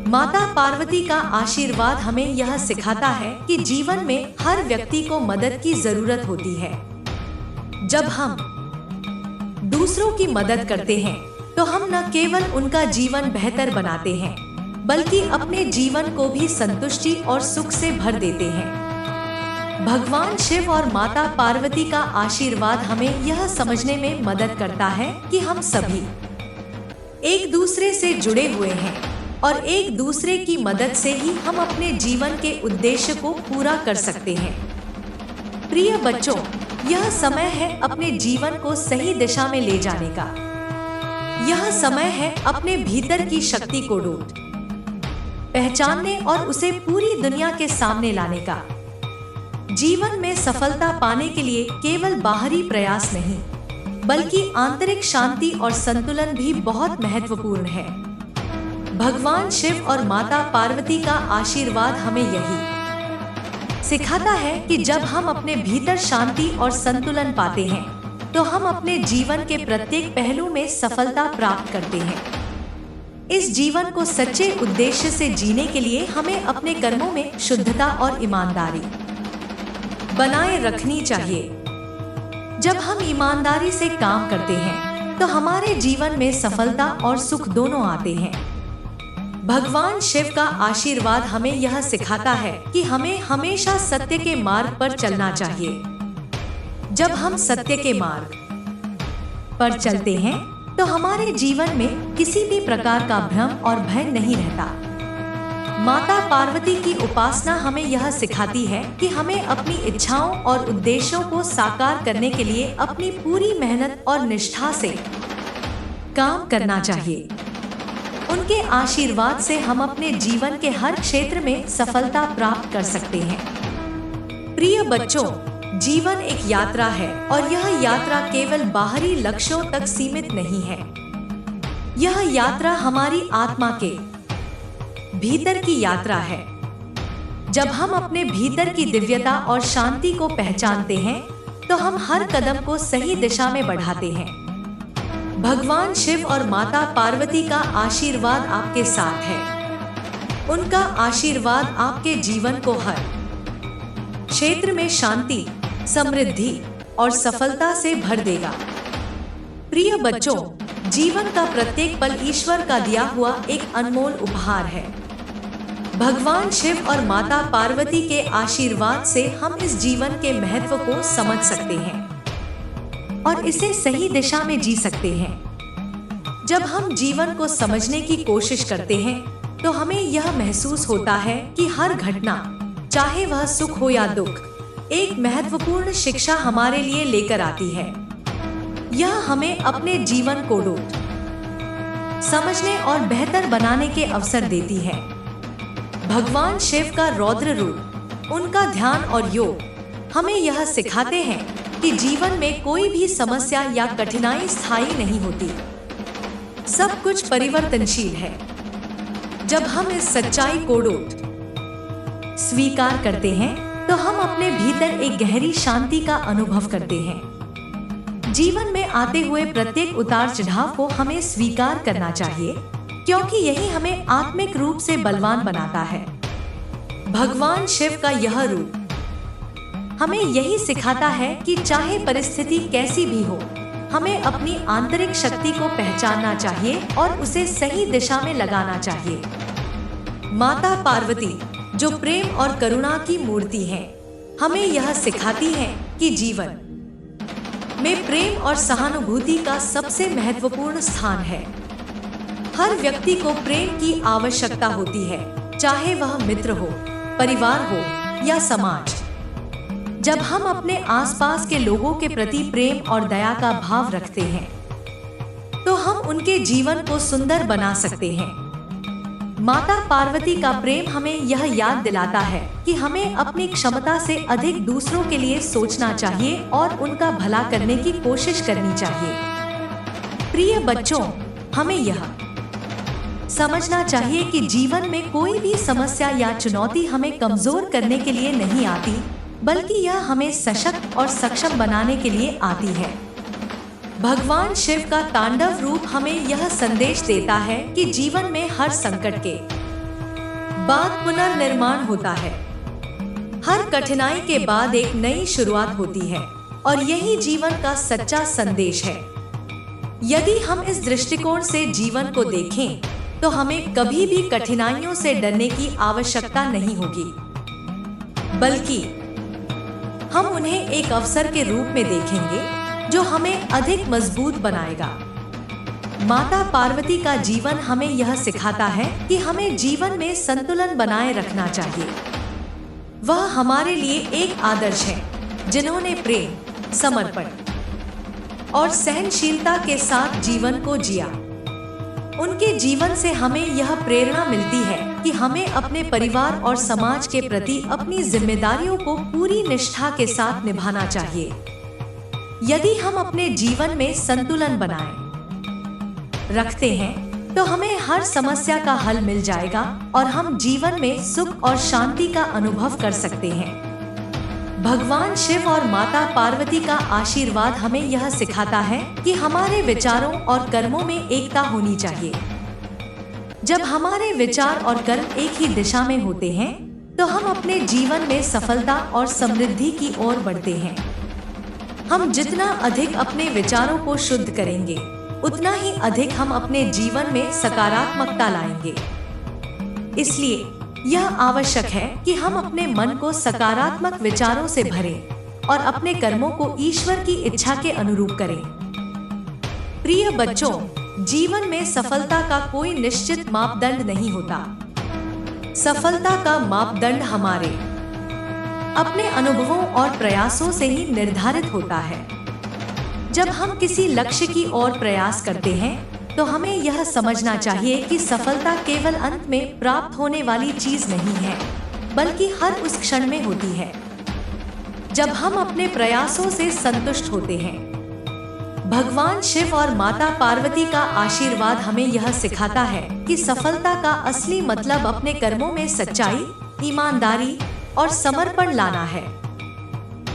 माता पार्वती का आशीर्वाद हमें यह सिखाता है कि जीवन में हर व्यक्ति को मदद की जरूरत होती है। जब हम दूसरों की मदद करते हैं तो हम न केवल उनका जीवन बेहतर बनाते हैं, बल्कि अपने जीवन को भी संतुष्टि और सुख से भर देते हैं। भगवान शिव और माता पार्वती का आशीर्वाद हमें यह समझने में मदद करता है कि हम सभी एक दूसरे से जुड़े हुए हैं और एक दूसरे की मदद से ही हम अपने जीवन के उद्देश्य को पूरा कर सकते हैं। प्रिय बच्चों, यह समय है अपने जीवन को सही दिशा में ले जाने का। यह समय है अपने भीतर की शक्ति को ढूंढ पहचानने और उसे पूरी दुनिया के सामने लाने का। जीवन में सफलता पाने के लिए केवल बाहरी प्रयास नहीं, बल्कि आंतरिक शांति और संतुलन भी बहुत महत्वपूर्ण है। भगवान शिव और माता पार्वती का आशीर्वाद हमें यही सिखाता है कि जब हम अपने भीतर शांति और संतुलन पाते हैं तो हम अपने जीवन के प्रत्येक पहलू में सफलता प्राप्त करते हैं। इस जीवन को सच्चे उद्देश्य से जीने के लिए हमें अपने कर्मों में शुद्धता और ईमानदारी बनाए रखनी चाहिए। जब हम ईमानदारी से काम करते हैं तो हमारे जीवन में सफलता और सुख दोनों आते हैं। भगवान शिव का आशीर्वाद हमें यह सिखाता है कि हमें हमेशा सत्य के मार्ग पर चलना चाहिए। जब हम सत्य के मार्ग पर चलते हैं तो हमारे जीवन में किसी भी प्रकार का भ्रम और भय नहीं रहता। माता पार्वती की उपासना हमें यह सिखाती है कि हमें अपनी इच्छाओं और उद्देश्यों को साकार करने के लिए अपनी पूरी मेहनत और निष्ठा से काम करना चाहिए। उनके आशीर्वाद से हम अपने जीवन के हर क्षेत्र में सफलता प्राप्त कर सकते हैं। प्रिय बच्चों, जीवन एक यात्रा है और यह यात्रा केवल बाहरी लक्ष्यों तक सीमित नहीं है। यह यात्रा हमारी आत्मा के भीतर की यात्रा है। जब हम अपने भीतर की दिव्यता और शांति को पहचानते हैं तो हम हर कदम को सही दिशा में बढ़ाते हैं। भगवान शिव और माता पार्वती का आशीर्वाद आपके साथ है। उनका आशीर्वाद आपके जीवन को हर क्षेत्र में शांति, समृद्धि और सफलता से भर देगा। प्रिय बच्चों, जीवन का प्रत्येक पल ईश्वर का दिया हुआ एक अनमोल उपहार है। भगवान शिव और माता पार्वती के आशीर्वाद से हम इस जीवन के महत्व को समझ सकते हैं और इसे सही दिशा में जी सकते हैं। जब हम जीवन को समझने की कोशिश करते हैं तो हमें यह महसूस होता है कि हर घटना, चाहे वह सुख हो या दुख, एक महत्वपूर्ण शिक्षा हमारे लिए लेकर आती है। यह हमें अपने जीवन को समझने और बेहतर बनाने के अवसर देती है। भगवान शिव का रौद्र रूप, उनका ध्यान और योग हमें यह सिखाते हैं कि जीवन में कोई भी समस्या या कठिनाई स्थायी नहीं होती। सब कुछ परिवर्तनशील है। जब हम इस सच्चाई को स्वीकार करते हैं तो हम अपने भीतर एक गहरी शांति का अनुभव करते हैं। जीवन में आते हुए प्रत्येक उतार चढ़ाव को हमें स्वीकार करना चाहिए, क्योंकि यही हमें आत्मिक रूप से बलवान बनाता है। भगवान शिव का यह रूप हमें यही सिखाता है कि चाहे परिस्थिति कैसी भी हो, हमें अपनी आंतरिक शक्ति को पहचानना चाहिए और उसे सही दिशा में लगाना चाहिए। माता पार्वती, जो प्रेम और करुणा की मूर्ति है, हमें यह सिखाती है कि जीवन में प्रेम और सहानुभूति का सबसे महत्वपूर्ण स्थान है। हर व्यक्ति को प्रेम की आवश्यकता होती है, चाहे वह मित्र हो, परिवार हो या समाज। जब हम अपने आसपास के लोगों के प्रति प्रेम और दया का भाव रखते हैं तो हम उनके जीवन को सुंदर बना सकते हैं। माता पार्वती का प्रेम हमें यह याद दिलाता है कि हमें अपनी क्षमता से अधिक दूसरों के लिए सोचना चाहिए और उनका भला करने की कोशिश करनी चाहिए। प्रिय बच्चों, हमें यह समझना चाहिए कि जीवन में कोई भी समस्या या चुनौती हमें कमजोर करने के लिए नहीं आती, बल्कि यह हमें सशक्त और सक्षम बनाने के लिए आती है। भगवान शिव का तांडव रूप हमें यह संदेश देता है कि जीवन में हर संकट के बाद पुनर्निर्माण होता है। हर कठिनाई के बाद एक नई शुरुआत होती है और यही जीवन का सच्चा संदेश है। यदि हम इस दृष्टिकोण से जीवन को देखें तो हमें कभी भी कठिनाइयों से डरने की आवश्यकता नहीं होगी, बल्कि हम उन्हें एक अवसर के रूप में देखेंगे जो हमें अधिक मजबूत बनाएगा। माता पार्वती का जीवन हमें यह सिखाता है कि हमें जीवन में संतुलन बनाए रखना चाहिए। वह हमारे लिए एक आदर्श है, जिन्होंने प्रेम, समर्पण और सहनशीलता के साथ जीवन को जिया। उनके जीवन से हमें यह प्रेरणा मिलती है कि हमें अपने परिवार और समाज के प्रति अपनी जिम्मेदारियों को पूरी निष्ठा के साथ निभाना चाहिए। यदि हम अपने जीवन में संतुलन बनाए रखते हैं तो हमें हर समस्या का हल मिल जाएगा और हम जीवन में सुख और शांति का अनुभव कर सकते हैं। भगवान शिव और माता पार्वती का आशीर्वाद हमें यह सिखाता है कि हमारे विचारों और कर्मों में एकता होनी चाहिए। जब हमारे विचार और कर्म एक ही दिशा में होते हैं तो हम अपने जीवन में सफलता और समृद्धि की ओर बढ़ते हैं। हम जितना अधिक अपने विचारों को शुद्ध करेंगे, उतना ही अधिक हम अपने जीवन में सकारात्मकता लाएंगे। इसलिए यह आवश्यक है कि हम अपने मन को सकारात्मक विचारों से भरें और अपने कर्मों को ईश्वर की इच्छा के अनुरूप करें। प्रिय बच्चों, जीवन में सफलता का कोई निश्चित मापदंड नहीं होता। सफलता का मापदंड हमारे अपने अनुभवों और प्रयासों से ही निर्धारित होता है। जब हम किसी लक्ष्य की ओर प्रयास करते हैं तो हमें यह समझना चाहिए कि सफलता केवल अंत में प्राप्त होने वाली चीज नहीं है, बल्कि हर उस क्षण में होती है जब हम अपने प्रयासों से संतुष्ट होते हैं। भगवान शिव और माता पार्वती का आशीर्वाद हमें यह सिखाता है कि सफलता का असली मतलब अपने कर्मों में सच्चाई, ईमानदारी और समर्पण लाना है।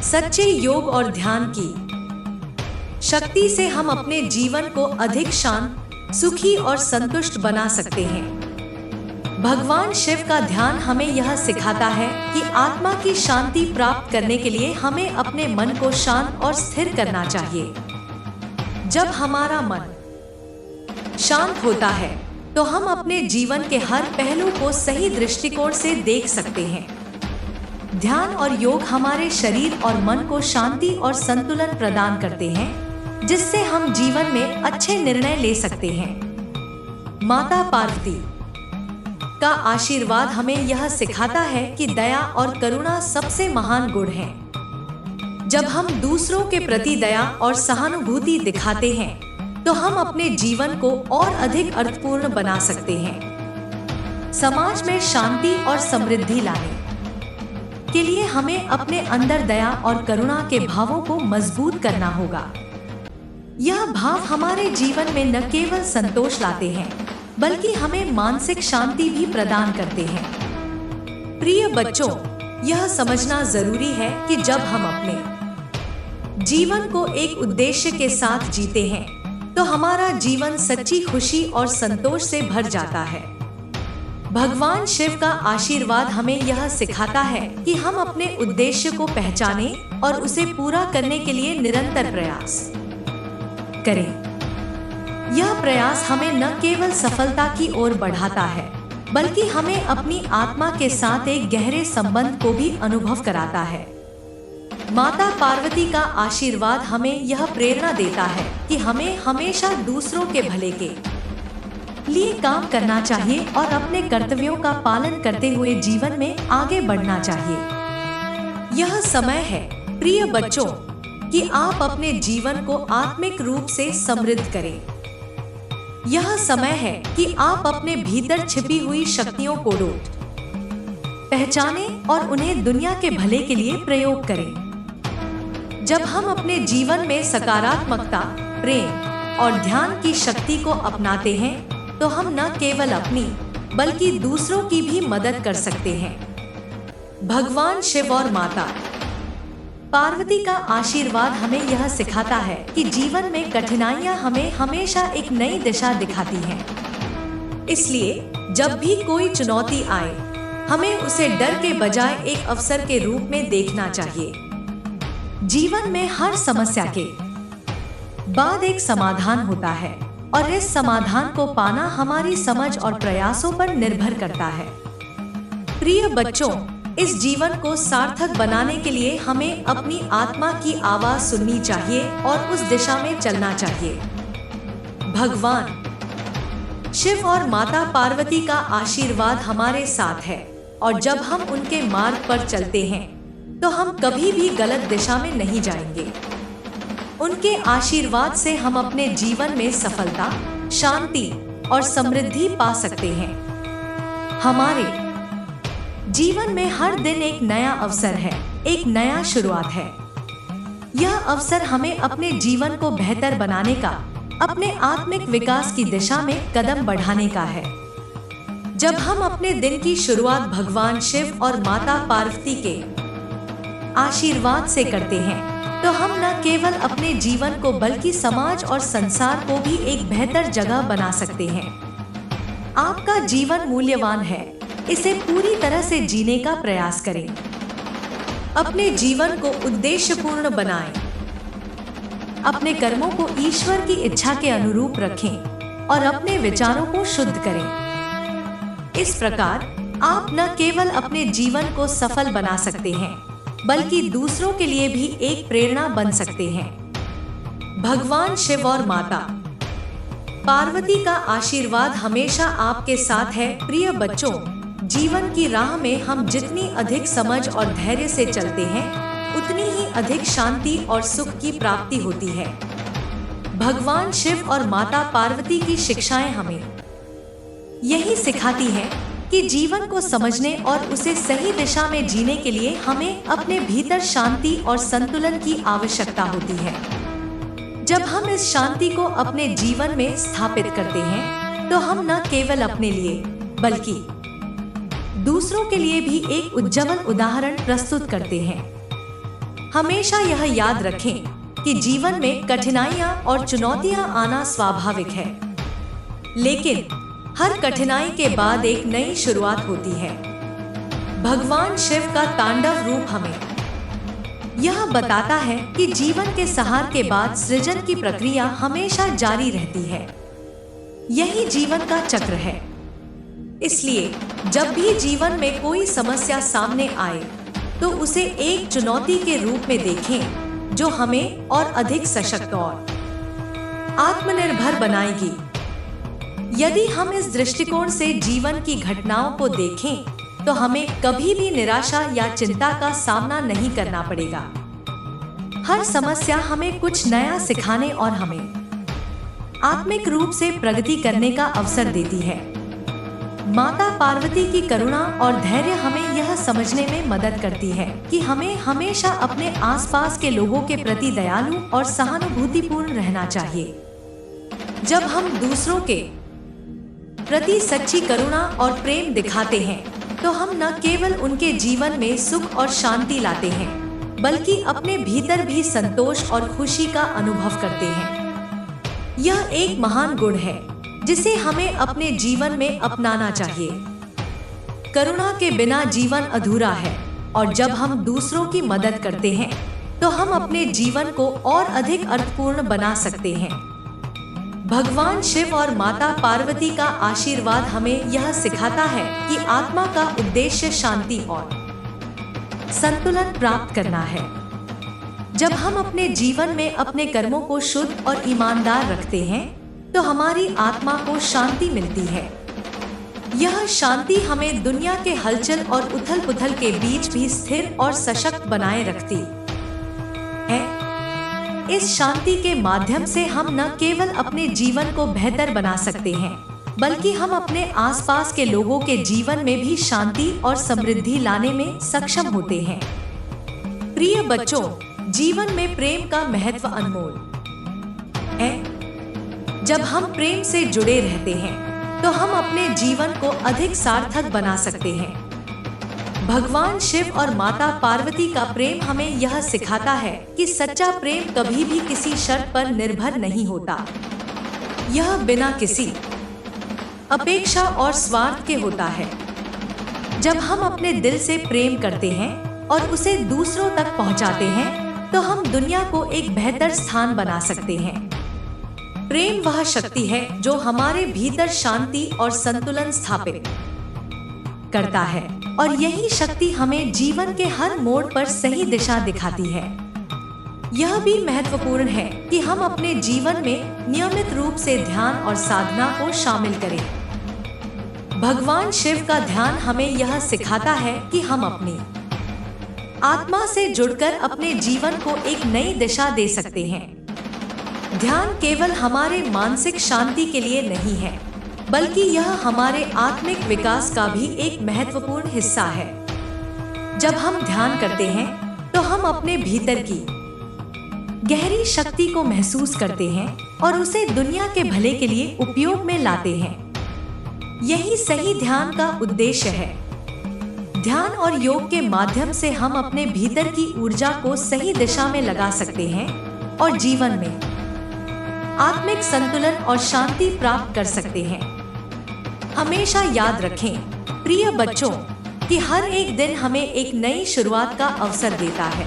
सच्चे योग और ध्यान की शक्ति से हम अपने जीवन को अधिक शांत, सुखी और संतुष्ट बना सकते हैं। भगवान शिव का ध्यान हमें यह सिखाता है कि आत्मा की शांति प्राप्त करने के लिए हमें अपने मन को शांत और स्थिर करना चाहिए। जब हमारा मन शांत होता है तो हम अपने जीवन के हर पहलू को सही दृष्टिकोण से देख सकते हैं। ध्यान और योग हमारे शरीर और मन को शांति और संतुलन प्रदान करते हैं, जिससे हम जीवन में अच्छे निर्णय ले सकते हैं। माता पार्वती का आशीर्वाद हमें यह सिखाता है कि दया और करुणा सबसे महान गुण हैं। जब हम दूसरों के प्रति दया और सहानुभूति दिखाते हैं तो हम अपने जीवन को और अधिक अर्थपूर्ण बना सकते हैं। समाज में शांति और समृद्धि लाने के लिए हमें अपने अंदर दया और करुणा के भावों को मजबूत करना होगा। यह भाव हमारे जीवन में न केवल संतोष लाते हैं, बल्कि हमें मानसिक शांति भी प्रदान करते हैं। प्रिय बच्चों, यह समझना जरूरी है कि जब हम अपने जीवन को एक उद्देश्य के साथ जीते हैं, तो हमारा जीवन सच्ची खुशी और संतोष से भर जाता है। भगवान शिव का आशीर्वाद हमें यह सिखाता है कि हम अपने उद्देश्य को पहचानें और उसे पूरा करने के लिए निरंतर प्रयास करें। यह प्रयास हमें न केवल सफलता की ओर बढ़ाता है, बल्कि हमें अपनी आत्मा के साथ एक गहरे संबंध को भी अनुभव कराता है। माता पार्वती का आशीर्वाद हमें यह प्रेरणा देता है कि हमें हमेशा दूसरों के भले के लिए काम करना चाहिए और अपने कर्तव्यों का पालन करते हुए जीवन में आगे बढ़ना चाहिए। यह समय है, प्रिय बच्चों, कि आप अपने जीवन को आत्मिक रूप से समृद्ध करें। यह समय है कि आप अपने भीतर छिपी हुई शक्तियों को पहचानें और उन्हें दुनिया के भले के लिए प्रयोग करें। जब हम अपने जीवन में सकारात्मकता, प्रेम और ध्यान की शक्ति को अपनाते हैं, तो हम न केवल अपनी बल्कि दूसरों की भी मदद कर सकते हैं। भगवान शिव और माता पार्वती का आशीर्वाद हमें यह सिखाता है कि जीवन में कठिनाइयां हमें हमेशा एक नई दिशा दिखाती हैं। इसलिए जब भी कोई चुनौती आए, हमें उसे डर के बजाय एक अवसर के रूप में देखना चाहिए। जीवन में हर समस्या के बाद एक समाधान होता है, और इस समाधान को पाना हमारी समझ और प्रयासों पर निर्भर करता है। प्रिय बच्चों, इस जीवन को सार्थक बनाने के लिए हमें अपनी आत्मा की आवाज सुननी चाहिए और उस दिशा में चलना चाहिए। भगवान शिव और माता पार्वती का आशीर्वाद हमारे साथ है, और जब हम उनके मार्ग पर चलते हैं तो हम कभी भी गलत दिशा में नहीं जाएंगे। उनके आशीर्वाद से हम अपने जीवन में सफलता, शांति और समृद्धि पा सकते हैं। हमारे जीवन में हर दिन एक नया अवसर है, एक नया शुरुआत है। यह अवसर हमें अपने जीवन को बेहतर बनाने का, अपने आत्मिक विकास की दिशा में कदम बढ़ाने का है। जब हम अपने दिन की शुरुआत भगवान शिव और माता पार्वती के आशीर्वाद से करते हैं, तो हम न केवल अपने जीवन को बल्कि समाज और संसार को भी एक बेहतर जगह बना सकते हैं। आपका जीवन मूल्यवान है, इसे पूरी तरह से जीने का प्रयास करें। अपने जीवन को उद्देश्यपूर्ण बनाएं। अपने कर्मों को ईश्वर की इच्छा के अनुरूप रखें और अपने विचारों को शुद्ध करें। इस प्रकार आप न केवल अपने जीवन को सफल बना सकते हैं, बल्कि दूसरों के लिए भी एक प्रेरणा बन सकते हैं। भगवान शिव और माता पार्वती का आशीर्वाद हमेशा आपके साथ है। प्रिय बच्चों, जीवन की राह में हम जितनी अधिक समझ और धैर्य से चलते हैं, उतनी ही अधिक शांति और सुख की प्राप्ति होती है। भगवान शिव और माता पार्वती की शिक्षाएं हमें यही सिखाती हैं कि जीवन को समझने और उसे सही दिशा में जीने के लिए हमें अपने भीतर शांति और संतुलन की आवश्यकता होती है। जब हम इस शांति को अपने जीवन में स्थापित करते हैं, तो हम न केवल अपने लिए बल्कि दूसरों के लिए भी एक उज्जवल उदाहरण प्रस्तुत करते हैं। हमेशा यह याद रखें कि जीवन में कठिनाइयाँ और चुनौतियाँ आना स्वाभाविक है, लेकिन हर कठिनाई के बाद एक नई शुरुआत होती है। भगवान शिव का तांडव रूप हमें यह बताता है कि जीवन के सहार के बाद सृजन की प्रक्रिया हमेशा जारी रहती है। यही जीवन का चक्र है। इसलिए जब भी जीवन में कोई समस्या सामने आए तो उसे एक चुनौती के रूप में देखें जो हमें और अधिक सशक्त और आत्मनिर्भर बनाएगी। यदि हम इस दृष्टिकोण से जीवन की घटनाओं को देखें तो हमें कभी भी निराशा या चिंता का सामना नहीं करना पड़ेगा। हर समस्या हमें कुछ नया सिखाने और हमें आत्मिक रूप से प्रगति करने का अवसर देती है। माता पार्वती की करुणा और धैर्य हमें यह समझने में मदद करती है कि हमें हमेशा अपने आसपास के लोगों के प्रति दयालु और सहानुभूतिपूर्ण रहना चाहिए। जब हम दूसरों के प्रति सच्ची करुणा और प्रेम दिखाते हैं तो हम न केवल उनके जीवन में सुख और शांति लाते हैं, बल्कि अपने भीतर भी संतोष और खुशी का अनुभव करते हैं। यह एक महान गुण है जिसे हमें अपने जीवन में अपनाना चाहिए। करुणा के बिना जीवन अधूरा है और जब हम दूसरों की मदद करते हैं तो हम अपने जीवन को और अधिक अर्थपूर्ण बना सकते हैं। भगवान शिव और माता पार्वती का आशीर्वाद हमें यह सिखाता है कि आत्मा का उद्देश्य शांति और संतुलन प्राप्त करना है। जब हम अपने जीवन में अपने कर्मों को शुद्ध और ईमानदार रखते हैं तो हमारी आत्मा को शांति मिलती है। यह शांति हमें दुनिया के हलचल और उथल-पुथल के बीच भी स्थिर और सशक्त बनाए रखती है। इस शांति के माध्यम से हम न केवल अपने जीवन को बेहतर बना सकते हैं, बल्कि हम अपने आसपास के लोगों के जीवन में भी शांति और समृद्धि लाने में सक्षम होते हैं। प्रिय बच्चों, जीवन में प्रेम का महत्व अनमोल है। जब हम प्रेम से जुड़े रहते हैं तो हम अपने जीवन को अधिक सार्थक बना सकते हैं। भगवान शिव और माता पार्वती का प्रेम हमें यह सिखाता है कि सच्चा प्रेम कभी भी किसी शर्त पर निर्भर नहीं होता। यह बिना किसी अपेक्षा और स्वार्थ के होता है। जब हम अपने दिल से प्रेम करते हैं और उसे दूसरों तक पहुंचाते हैं तो हम दुनिया को एक बेहतर स्थान बना सकते हैं। प्रेम वह शक्ति है जो हमारे भीतर शांति और संतुलन स्थापित करता है और यही शक्ति हमें जीवन के हर मोड़ पर सही दिशा दिखाती है। यह भी महत्वपूर्ण है कि हम अपने जीवन में नियमित रूप से ध्यान और साधना को शामिल करें। भगवान शिव का ध्यान हमें यह सिखाता है कि हम अपनी आत्मा से जुड़कर अपने जीवन को एक नई दिशा दे सकते हैं। ध्यान केवल हमारे मानसिक शांति के लिए नहीं है, बल्कि यह हमारे आत्मिक विकास का भी एक महत्वपूर्ण हिस्सा है। जब हम ध्यान करते हैं तो हम अपने भीतर की गहरी शक्ति को महसूस करते हैं और उसे दुनिया के भले के लिए उपयोग में लाते हैं। यही सही ध्यान का उद्देश्य है। ध्यान और योग के माध्यम से हम अपने भीतर की ऊर्जा को सही दिशा में लगा सकते हैं और जीवन में आत्मिक संतुलन और शांति प्राप्त कर सकते हैं। हमेशा याद रखें प्रिय बच्चों कि हर एक दिन हमें एक नई शुरुआत का अवसर देता है।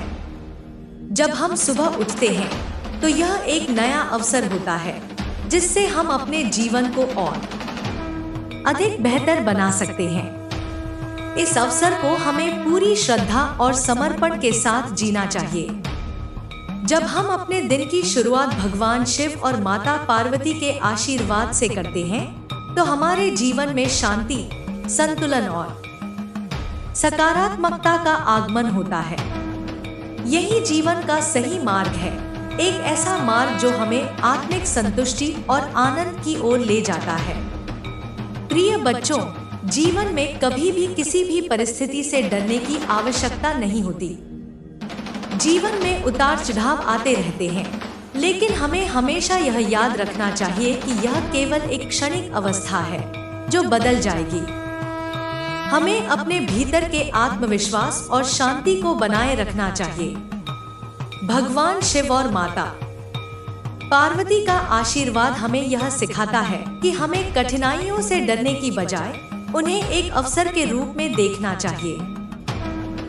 जब हम सुबह उठते हैं तो यह एक नया अवसर होता है जिससे हम अपने जीवन को और अधिक बेहतर बना सकते हैं। इस अवसर को हमें पूरी श्रद्धा और समर्पण के साथ जीना चाहिए। जब हम अपने दिन की शुरुआत भगवान शिव और माता पार्वती के आशीर्वाद से करते हैं तो हमारे जीवन में शांति, संतुलन और सकारात्मकता का आगमन होता है। यही जीवन का सही मार्ग है, एक ऐसा मार्ग जो हमें आत्मिक संतुष्टि और आनंद की ओर ले जाता है। प्रिय बच्चों, जीवन में कभी भी किसी भी परिस्थिति से डरने की आवश्यकता नहीं होती। जीवन में उतार चढ़ाव आते रहते हैं, लेकिन हमें हमेशा यह याद रखना चाहिए कि यह केवल एक क्षणिक अवस्था है जो बदल जाएगी। हमें अपने भीतर के आत्मविश्वास और शांति को बनाए रखना चाहिए। भगवान शिव और माता पार्वती का आशीर्वाद हमें यह सिखाता है कि हमें कठिनाइयों से डरने की बजाय उन्हें एक अवसर के रूप में देखना चाहिए।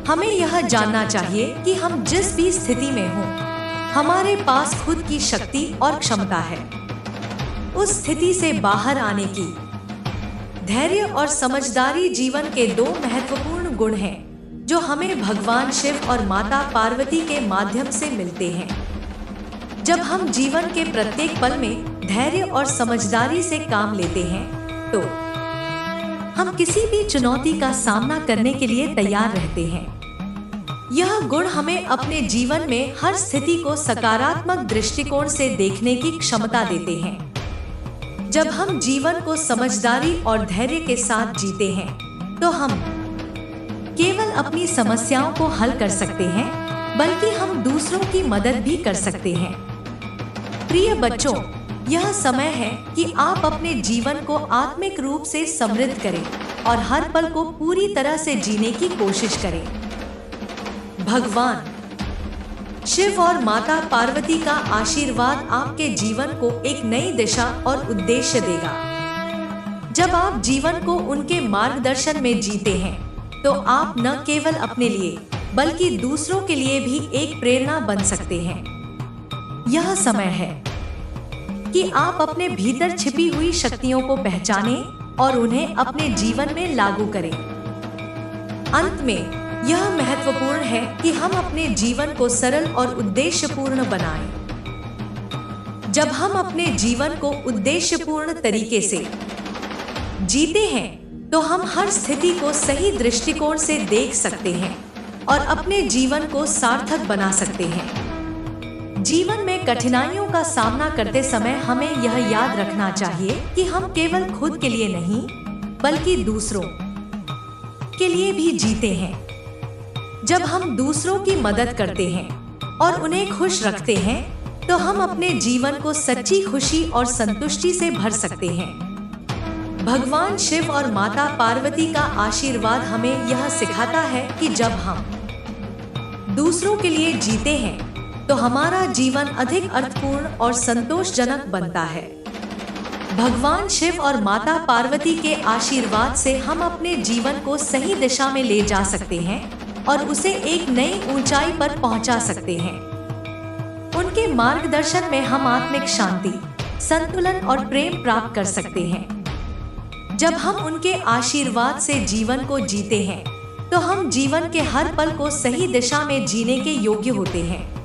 हमें यह जानना चाहिए कि हम जिस भी स्थिति में हों, हमारे पास खुद की शक्ति और क्षमता है। उस स्थिति से बाहर आने की धैर्य और समझदारी जीवन के दो महत्वपूर्ण गुण हैं, जो हमें भगवान शिव और माता पार्वती के माध्यम से मिलते हैं। जब हम जीवन के प्रत्येक पल में धैर्य और समझदारी से काम लेते हैं, तो हम किसी भी चुनौती का सामना करने के लिए तैयार रहते हैं। यह गुण हमें अपने जीवन में हर स्थिति को सकारात्मक दृष्टिकोण से देखने की क्षमता देते हैं। जब हम जीवन को समझदारी और धैर्य के साथ जीते हैं, तो हम केवल अपनी समस्याओं को हल कर सकते हैं, बल्कि हम दूसरों की मदद भी कर सकते हैं। प्रिय बच्चों, यह समय है कि आप अपने जीवन को आत्मिक रूप से समृद्ध करें और हर पल को पूरी तरह से जीने की कोशिश करें। भगवान शिव और माता पार्वती का आशीर्वाद आपके जीवन को एक नई दिशा और उद्देश्य देगा। जब आप जीवन को उनके मार्गदर्शन में जीते हैं, तो आप न केवल अपने लिए बल्कि दूसरों के लिए भी एक प्रेरणा बन सकते हैं। यह समय है कि आप अपने भीतर छिपी हुई शक्तियों को पहचानें और उन्हें अपने जीवन में लागू करें। अंत में यह महत्वपूर्ण है कि हम अपने जीवन को सरल और उद्देश्यपूर्ण बनाएं। जब हम अपने जीवन को उद्देश्यपूर्ण तरीके से जीते हैं, तो हम हर स्थिति को सही दृष्टिकोण से देख सकते हैं और अपने जीवन को सार्थक बना सकते हैं। जीवन में कठिनाइयों का सामना करते समय हमें यह याद रखना चाहिए कि हम केवल खुद के लिए नहीं, बल्कि दूसरों के लिए भी जीते हैं। जब हम दूसरों की मदद करते हैं और उन्हें खुश रखते हैं, तो हम अपने जीवन को सच्ची खुशी और संतुष्टि से भर सकते हैं। भगवान शिव और माता पार्वती का आशीर्वाद हमें यह सिखाता है कि जब हम दूसरों के लिए जीते हैं, तो हमारा जीवन अधिक अर्थपूर्ण और संतोषजनक बनता है। भगवान शिव और माता पार्वती के आशीर्वाद से हम अपने जीवन को सही दिशा में ले जा सकते हैं और उसे एक नई ऊंचाई पर पहुंचा सकते हैं। उनके मार्गदर्शन में हम आत्मिक शांति, संतुलन और प्रेम प्राप्त कर सकते हैं। जब हम उनके आशीर्वाद से जीवन को जीते हैं, तो हम जीवन के हर पल को सही दिशा में जीने के योग्य होते हैं।